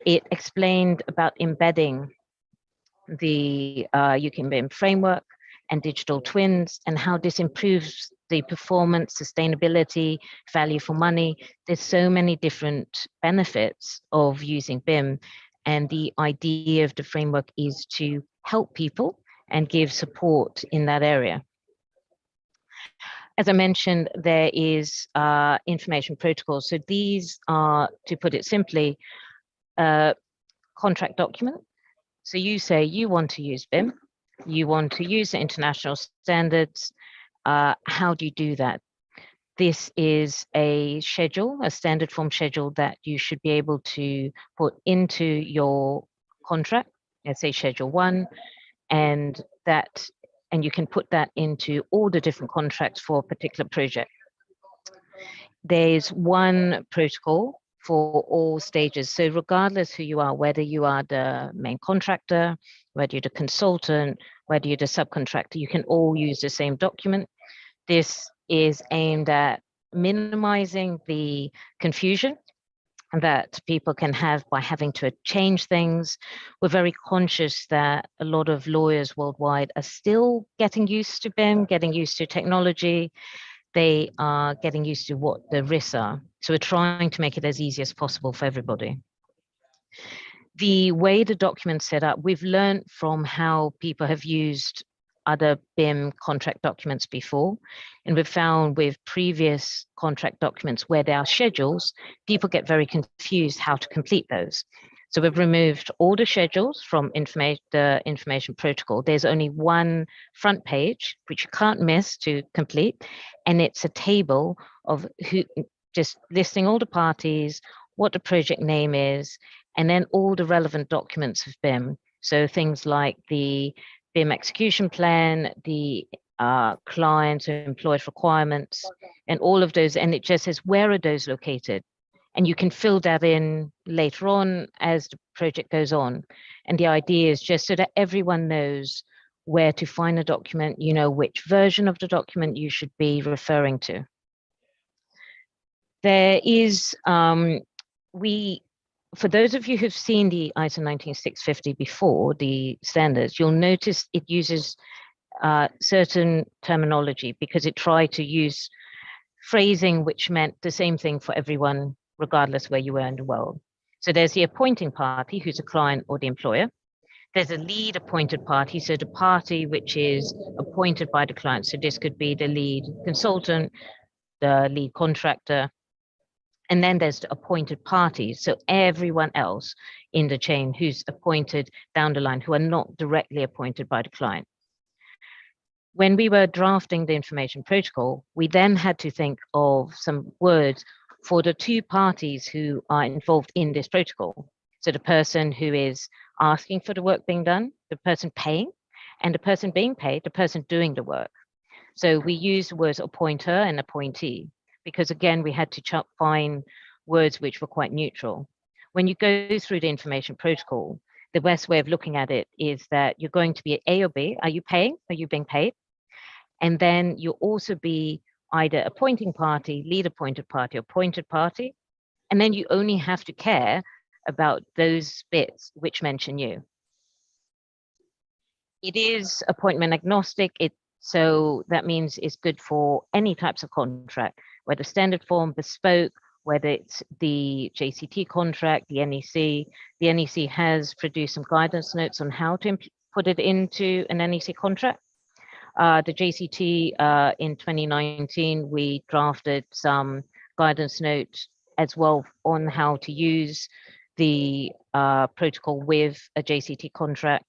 it explained about embedding the UK BIM framework and digital twins and how this improves the performance, sustainability, value for money. There's so many different benefits of using BIM, and the idea of the framework is to help people and give support in that area. As I mentioned, there is information protocols. So these are, to put it simply, contract document. So you say you want to use BIM, you want to use the international standards. How do you do that? This is a schedule, a standard form schedule that you should be able to put into your contract, let's say Schedule 1, and you can put that into all the different contracts for a particular project. There's one protocol for all stages. So regardless who you are, whether you are the main contractor, whether you're the consultant, whether you're the subcontractor, you can all use the same document. This is aimed at minimizing the confusion that people can have by having to change things. We're very conscious that a lot of lawyers worldwide are still getting used to BIM, getting used to technology. They are getting used to what the risks are. So we're trying to make it as easy as possible for everybody. The way the document's set up, we've learned from how people have used other BIM contract documents before. And we've found with previous contract documents where there are schedules, people get very confused how to complete those. So we've removed all the schedules from the information protocol. There's only one front page, which you can't miss to complete. And it's a table of just listing all the parties, what the project name is, and then all the relevant documents of BIM. So things like the BIM execution plan, the client or employer's requirements, and all of those. And it just says, where are those located? And you can fill that in later on as the project goes on. And the idea is just so that everyone knows where to find a document, you know which version of the document you should be referring to. There is, for those of you who've seen the ISO 19650 before, the standards, you'll notice it uses certain terminology because it tried to use phrasing which meant the same thing for everyone, regardless where you were in the world. So there's the appointing party, who's a client or the employer. There's a lead appointed party, so the party which is appointed by the client. So this could be the lead consultant, the lead contractor. And then there's the appointed parties, so everyone else in the chain who's appointed down the line, who are not directly appointed by the client. When we were drafting the information protocol, we then had to think of some words for the two parties who are involved in this protocol. So the person who is asking for the work being done, the person paying, and the person being paid, the person doing the work. So we use the words appointer and appointee, because again, we had to find words which were quite neutral. When you go through the information protocol, the best way of looking at it is that you're going to be A or B. Are you paying? Are you being paid? And then you'll also be either appointing party, lead appointed party, appointed party. And then you only have to care about those bits which mention you. It is appointment agnostic. So that means it's good for any types of contract, whether standard form, bespoke, whether it's the JCT contract, the NEC. The NEC has produced some guidance notes on how to put it into an NEC contract. The JCT in 2019, we drafted some guidance notes as well on how to use the protocol with a JCT contract,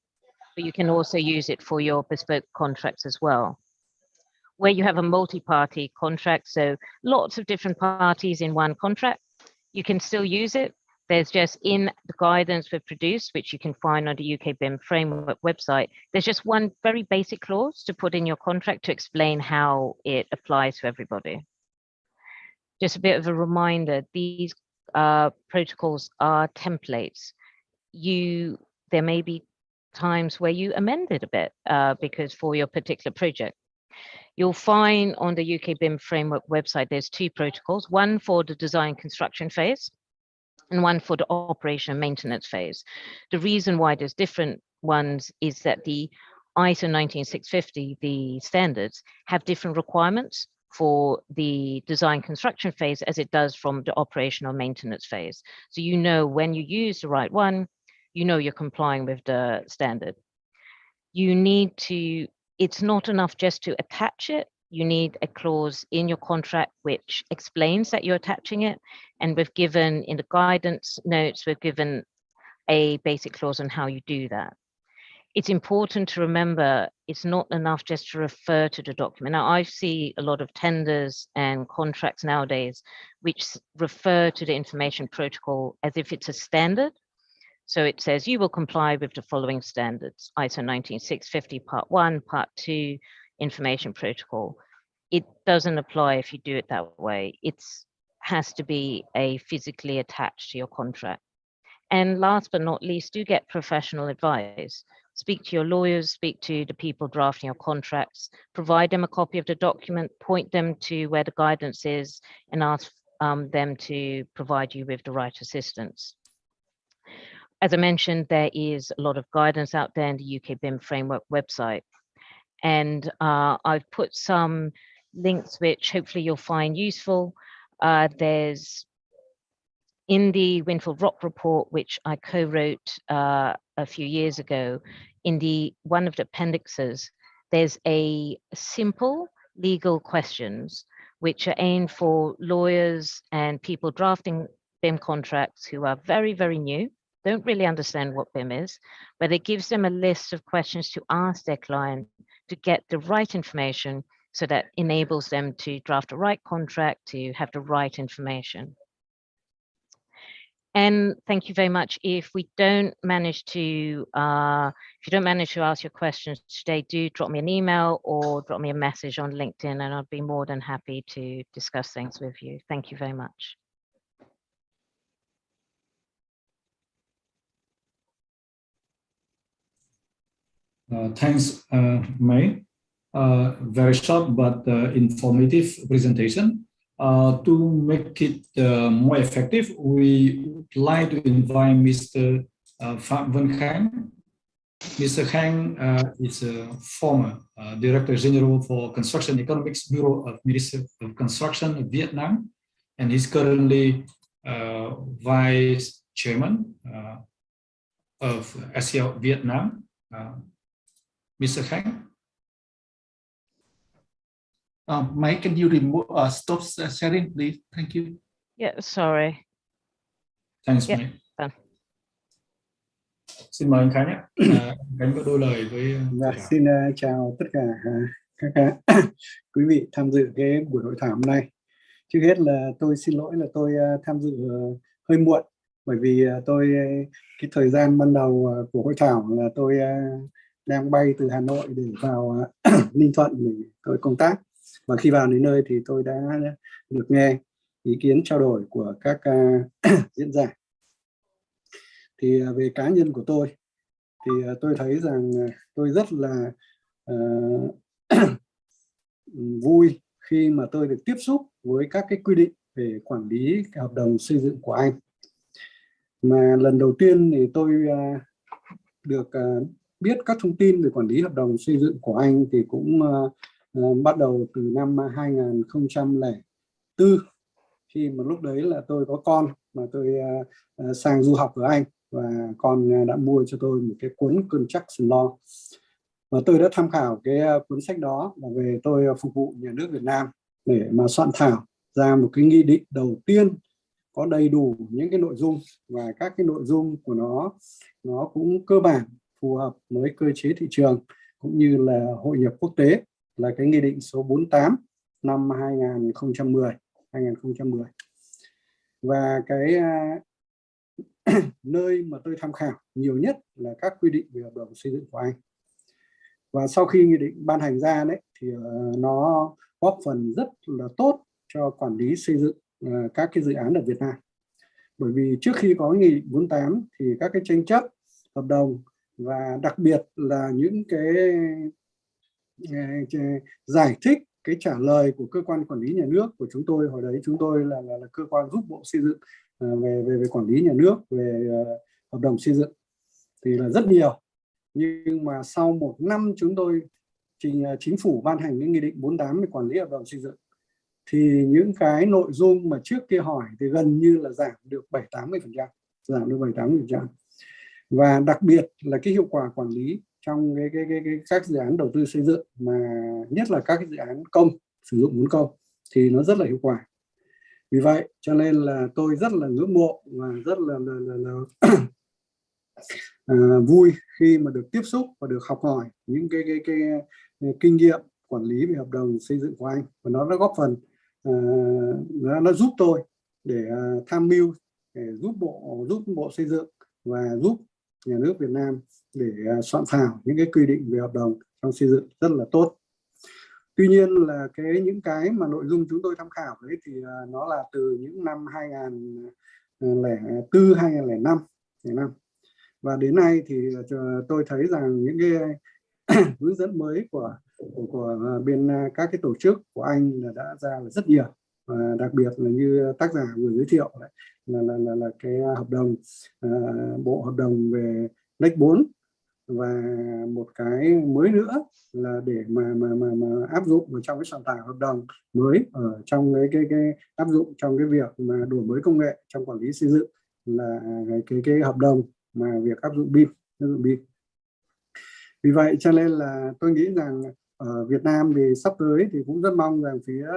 but you can also use it for your bespoke contracts as well. Where you have a multi-party contract, so lots of different parties in one contract, you can still use it. There's just in the guidance we've produced, which you can find on the UK Bim Framework website, there's just one very basic clause to put in your contract to explain how it applies to everybody. Just a bit of a reminder, these protocols are templates. There may be times where you amend it a bit because for your particular project. You'll find on the UK BIM Framework website, there's two protocols, one for the design construction phase and one for the operation and maintenance phase. The reason why there's different ones is that the ISO 19650, the standards, have different requirements for the design construction phase as it does from the operational maintenance phase. So you know when you use the right one, you know you're complying with the standard. You need to, it's not enough just to attach it. You need a clause in your contract which explains that you're attaching it. And we've given in the guidance notes, we've given a basic clause on how you do that. it's important to remember it's not enough just to refer to the document. Now, I see a lot of tenders and contracts nowadays which refer to the information protocol as if it's a standard. So it says you will comply with the following standards: ISO 19650 Part 1, Part 2, Information Protocol. It doesn't apply if you do it that way. It has to be physically attached to your contract. And last but not least, do get professional advice. Speak to your lawyers, speak to the people drafting your contracts, provide them a copy of the document, point them to where the guidance is, and ask them to provide you with the right assistance. As I mentioned, there is a lot of guidance out there in the UK Bim Framework website. And I've put some links which hopefully you'll find useful. There's in the Winfield Rock report, which I co-wrote a few years ago, in one of the appendixes, there's a simple legal questions which are aimed for lawyers and people drafting BIM contracts who are very, very new, don't really understand what BIM is, but it gives them a list of questions to ask their client to get the right information, so that enables them to draft the right contract, to have the right information. And thank you very much. If you don't manage to ask your questions today, do drop me an email or drop me a message on LinkedIn, and I'll be more than happy to discuss things with you. Thank you very much. Thanks, May. Very short but informative presentation. To make it more effective, we would like to invite Mr. Phạm Văn Khang. Mr. Khang is a former Director General for Construction Economics Bureau of Ministry of Construction of Vietnam, and he's currently Vice Chairman of SEL Vietnam. Mr. Khang. Mike, can you remove stop sharing, please? Thank you. Yeah, sorry. Thanks, Yeah, Mike. done. Xin mời anh Khánh nhé. Khánh có đôi lời với. Xin chào tất cả các quý vị tham dự cái buổi hội thảo hôm nay. Trước hết là tôi xin lỗi là tôi tham dự hơi muộn, bởi vì cái thời gian ban đầu của hội thảo là tôi đang bay từ Hà Nội để vào Ninh Thuận để tôi công tác, và khi vào đến nơi thì tôi đã được nghe ý kiến trao đổi của các diễn giả. Thì về cá nhân của tôi thì tôi thấy rằng tôi rất là vui khi mà tôi được tiếp xúc với các cái quy định về quản lý hợp đồng xây dựng của Anh. Mà lần đầu tiên thì tôi được biết các thông tin về quản lý hợp đồng xây dựng của Anh thì cũng bắt đầu từ năm 2004, khi mà lúc đấy là tôi có con mà tôi sang du học ở Anh, và con đã mua cho tôi một cái cuốn Construction Law, và tôi đã tham khảo cái cuốn sách đó và về tôi phục vụ nhà nước Việt Nam để mà soạn thảo ra một cái nghị định đầu tiên có đầy đủ những cái nội dung, và các cái nội dung của nó cũng cơ bản phù hợp với cơ chế thị trường cũng như là hội nhập quốc tế, là cái nghị định số 48 năm 2010. Và cái nơi mà tôi tham khảo nhiều nhất là các quy định về hợp đồng xây dựng của Anh. Và sau khi nghị định ban hành ra đấy thì nó góp phần rất là tốt cho quản lý xây dựng các cái dự án ở Việt Nam. Bởi vì trước khi có nghị định 48 thì các cái tranh chấp hợp đồng, và đặc biệt là những cái giải thích cái trả lời của cơ quan quản lý nhà nước của chúng tôi, hồi đấy chúng tôi là cơ quan giúp Bộ Xây dựng về quản lý nhà nước về hợp đồng xây dựng, thì là rất nhiều. Nhưng mà sau một năm chúng tôi chính phủ ban hành cái nghị định 48 về quản lý hợp đồng xây dựng, thì những cái nội dung mà trước kia hỏi thì gần như là giảm được 7-80%, và đặc biệt là cái hiệu quả quản lý trong các dự án đầu tư xây dựng, mà nhất là các cái dự án công, sử dụng vốn công, thì nó rất là hiệu quả. Vì vậy cho nên là tôi rất là ngưỡng mộ và rất là vui khi mà được tiếp xúc và được học hỏi những cái kinh nghiệm quản lý về hợp đồng xây dựng của anh, và nó đã góp phần nó giúp tôi để tham mưu, để giúp bộ xây dựng và giúp nhà nước Việt Nam để soạn thảo những cái quy định về hợp đồng trong xây dựng rất là tốt. Tuy nhiên là những cái mà nội dung chúng tôi tham khảo đấy thì nó là từ những năm 2004, 2005 và đến nay thì tôi thấy rằng những cái hướng dẫn mới của bên các cái tổ chức của anh đã ra là rất nhiều, và đặc biệt là như tác giả vừa giới thiệu đấy, là cái hợp đồng bộ hợp đồng về NEC 4, và một cái mới nữa là để mà áp dụng vào trong cái soạn thảo hợp đồng mới ở trong cái áp dụng trong cái việc mà đổi mới công nghệ trong quản lý xây dựng là cái hợp đồng mà việc áp dụng BIM. Vì vậy cho nên là tôi nghĩ rằng ở Việt Nam thì sắp tới thì cũng rất mong rằng phía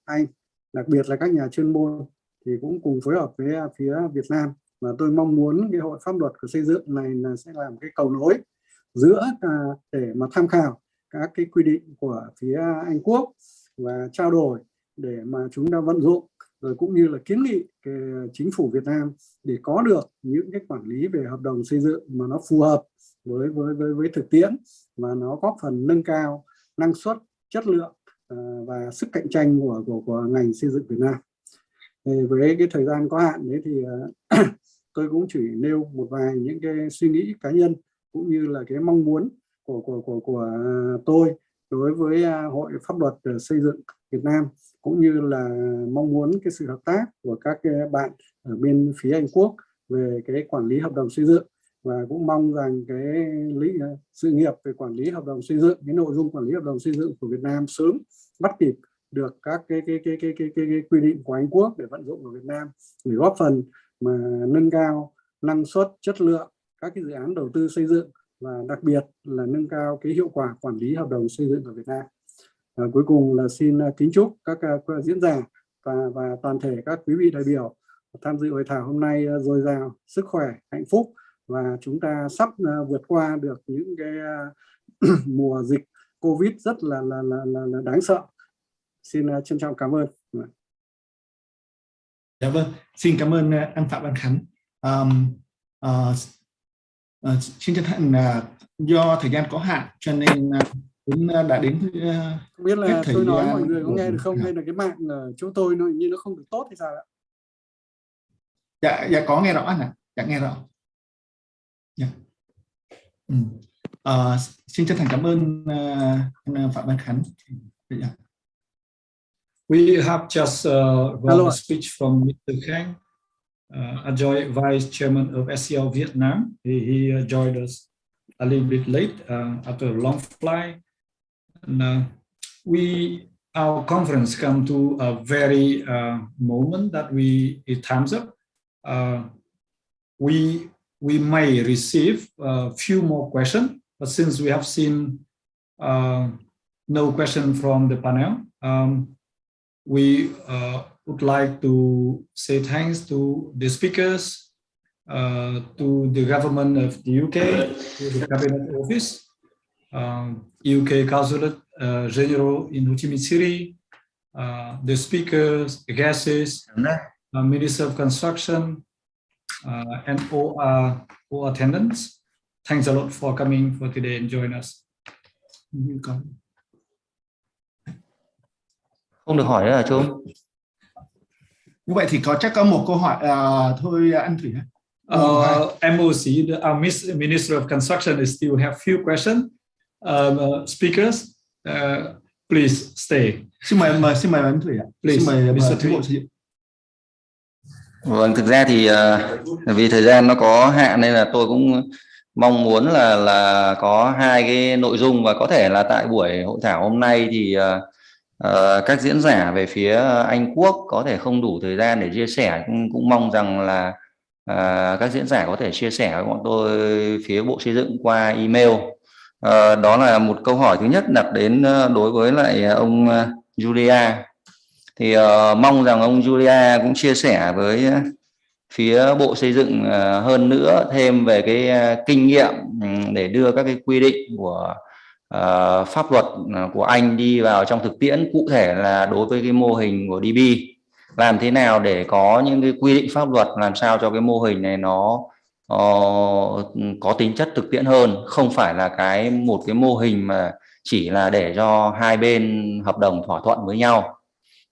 Anh, đặc biệt là các nhà chuyên môn thì cũng cùng phối hợp với phía Việt Nam, và tôi mong muốn cái hội pháp luật của xây dựng này là sẽ làm cái cầu nối giữa để mà tham khảo các cái quy định của phía Anh Quốc và trao đổi để mà chúng ta vận dụng, rồi cũng như là kiến nghị cái chính phủ Việt Nam để có được những cái quản lý về hợp đồng xây dựng mà nó phù hợp với thực tiễn, và nó góp phần nâng cao năng suất, chất lượng và sức cạnh tranh của ngành xây dựng Việt Nam. Với cái thời gian có hạn đấy thì tôi cũng chỉ nêu một vài những cái suy nghĩ cá nhân cũng như là cái mong muốn của tôi đối với Hội Pháp luật Xây dựng Việt Nam, cũng như là mong muốn cái sự hợp tác của các bạn ở bên phía Anh Quốc về cái quản lý hợp đồng xây dựng, và cũng mong rằng cái sự nghiệp về quản lý hợp đồng xây dựng, cái nội dung quản lý hợp đồng xây dựng của Việt Nam sớm bắt kịp được các cái quy định của Anh Quốc để vận dụng ở Việt Nam, để góp phần mà nâng cao năng suất, chất lượng các cái dự án đầu tư xây dựng, và đặc biệt là nâng cao cái hiệu quả quản lý hợp đồng xây dựng ở Việt Nam. Cuối cùng là xin kính chúc các diễn giả và toàn thể các quý vị đại biểu tham dự hội thảo hôm nay dồi dào sức khỏe, hạnh phúc, và chúng ta sắp vượt qua được những cái mùa dịch Covid rất là đáng sợ. Xin trân trọng cảm ơn. Dạ vâng, xin cảm ơn anh Phạm Văn Khánh. Xin chân thành do thời gian có hạn cho nên cũng đã đến không biết là tôi nói mọi người có nghe được không, hay là cái mạng ở chỗ tôi nó như nó không được tốt hay sao ạ? Dạ có nghe rõ anh ạ. Dạ nghe rõ. Dạ. Xin chân thành cảm ơn anh Phạm Văn Khánh. Dạ. We have just one speech from Mr. Khang, Adjoint Vice Chairman of SCL Vietnam. He joined us a little bit late after a long flight. And, our conference come to a very moment that it times up. We may receive a few more questions, but since we have seen no question from the panel, we would like to say thanks to the speakers, to the government of the UK, to the Cabinet Office, UK Consulate General in Ho Chi Minh City, the speakers, the guests, Minister of Construction, and all attendants. Thanks a lot for coming for today and join us. Không được hỏi nữa hả Trung? Như vậy thì chắc có một câu hỏi thôi anh Thủy. MOC, our Minister of Construction still have few questions. Speakers, please stay. Xin mời anh Thủy ạ. Please, xin mời Mr. Thủy. Vâng, thực ra thì vì thời gian nó có hạn nên là tôi cũng mong muốn là có hai cái nội dung, và có thể là tại buổi hội thảo hôm nay thì các diễn giả về phía Anh Quốc có thể không đủ thời gian để chia sẻ, cũng mong rằng là các diễn giả có thể chia sẻ với bọn tôi phía Bộ Xây dựng qua email. Đó là một câu hỏi thứ nhất đặt đến đối với lại ông Julia, thì mong rằng ông Julia cũng chia sẻ với phía Bộ Xây dựng hơn nữa thêm về cái kinh nghiệm để đưa các cái quy định của pháp luật của Anh đi vào trong thực tiễn, cụ thể là đối với cái mô hình của DB, làm thế nào để có những cái quy định pháp luật làm sao cho cái mô hình này nó có tính chất thực tiễn hơn, không phải là một cái mô hình mà chỉ là để cho hai bên hợp đồng thỏa thuận với nhau.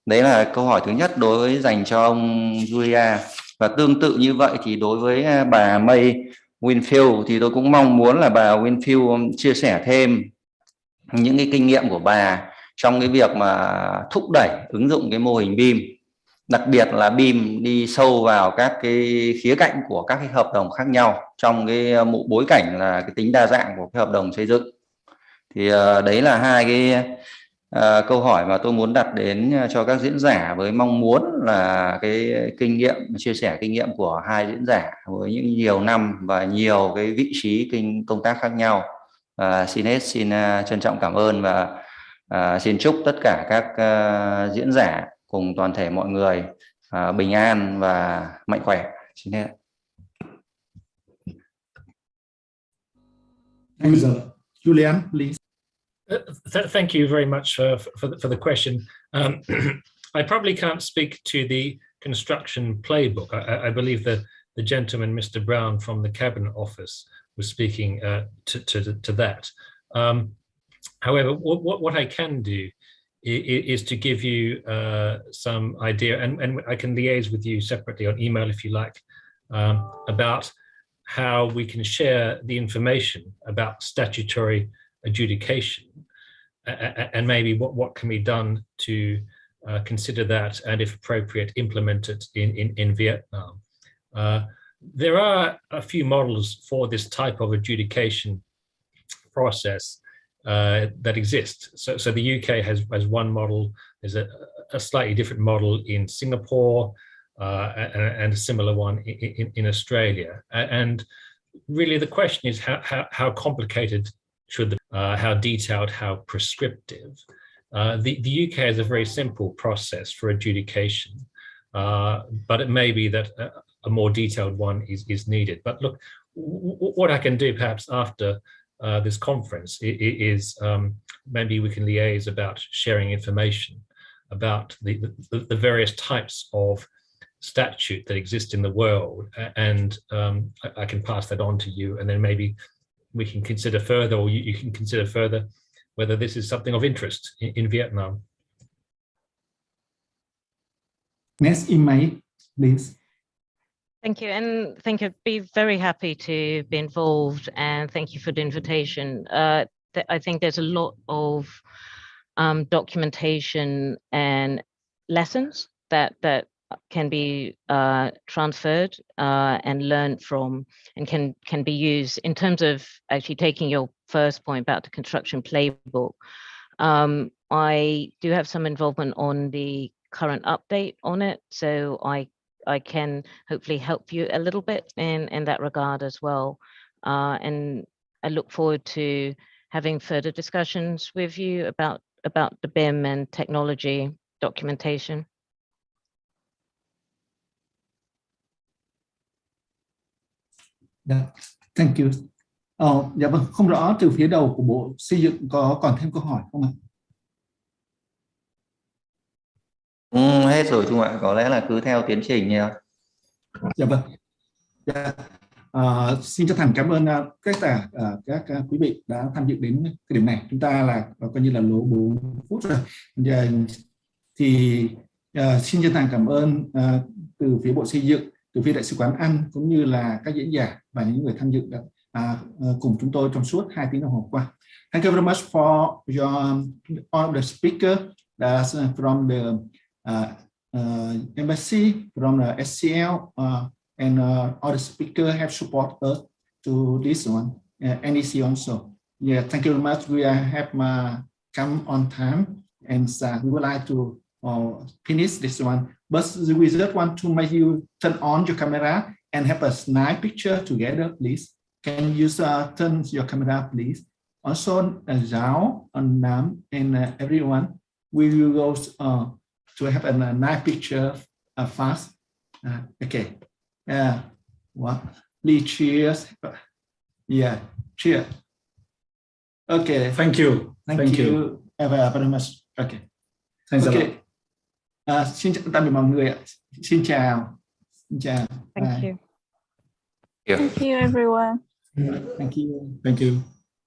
Đấy là câu hỏi thứ nhất đối với dành cho ông Julia. Và tương tự như vậy thì đối với bà May Winfield thì tôi cũng mong muốn là bà Winfield chia sẻ thêm những cái kinh nghiệm của bà trong cái việc mà thúc đẩy ứng dụng cái mô hình BIM, đặc biệt là BIM đi sâu vào các cái khía cạnh của các cái hợp đồng khác nhau trong cái bối cảnh là cái tính đa dạng của cái hợp đồng xây dựng. Thì đấy là hai cái câu hỏi mà tôi muốn đặt đến cho các diễn giả, với mong muốn là cái kinh nghiệm, chia sẻ kinh nghiệm của hai diễn giả với những nhiều năm và nhiều cái vị trí công tác khác nhau. Xin trân trọng cảm ơn và xin chúc tất cả các diễn giả cùng toàn thể mọi người bình an và mạnh khỏe. Xin hết. Thank you. Julian, please. Thank you very much for the question. I probably can't speak to the construction playbook. I believe the gentleman, Mr. Brown from the Cabinet Office, was speaking to that. However, what I can do is to give you some idea, and I can liaise with you separately on email if you like, about how we can share the information about statutory adjudication, and maybe what can be done to consider that, and if appropriate, implement it in Vietnam. There are a few models for this type of adjudication process that exist. So the UK has one model. There's a slightly different model in Singapore, and a similar one in Australia. And really the question is how complicated should how detailed, how prescriptive. The UK has a very simple process for adjudication, but it may be that a more detailed one is needed. But look, what I can do perhaps after this conference is maybe we can liaise about sharing information about the various types of statute that exist in the world, and I can pass that on to you, and then maybe we can consider further, or you can consider further, whether this is something of interest in Vietnam. Next email, please. Thank you, and thank you. I'd be very happy to be involved, and thank you for the invitation. I think there's a lot of documentation and lessons that can be transferred and learned from, and can be used in terms of actually taking your first point about the construction playbook. I do have some involvement on the current update on it, so I can hopefully help you a little bit in that regard as well. And I look forward to having further discussions with you about the BIM and technology documentation. Yeah, thank you. Dạ vâng, không rõ từ phía đầu của Bộ Xây dựng có còn thêm câu hỏi không ạ? Hết rồi Trung ạ, có lẽ là cứ theo tiến trình nhỉ. Dạ vâng. Dạ. Xin chân thành cảm ơn các quý vị đã tham dự đến cái điểm này. Chúng ta là coi như là lỗ 4 phút rồi. Thì xin chân thành cảm ơn từ phía Bộ Xây dựng, từ phía Đại sứ quán Anh, cũng như là các diễn giả và những người tham dự cùng chúng tôi trong suốt 2 tiếng đồng hồ qua. Thank you very much for all the speakers from the embassy, from the SCL, and all the speakers have support us to this one, NEC also. Yeah, thank you very much. We have come on time, and we would like to finish this one. But we just want to make you turn on your camera and have a nice picture together, please. Can you turn your camera, please? Also, Zhao, Nam, and everyone, we will go to have a nice picture fast. Okay. What? Cheers. Yeah, cheers. Okay. Thank you. Thank you very much. Okay. Thanks okay. A lot. Xin tạm biệt mọi người ạ. Xin chào. Xin chào. Thank you. Yeah. Thank you, everyone. Thank you. Thank you.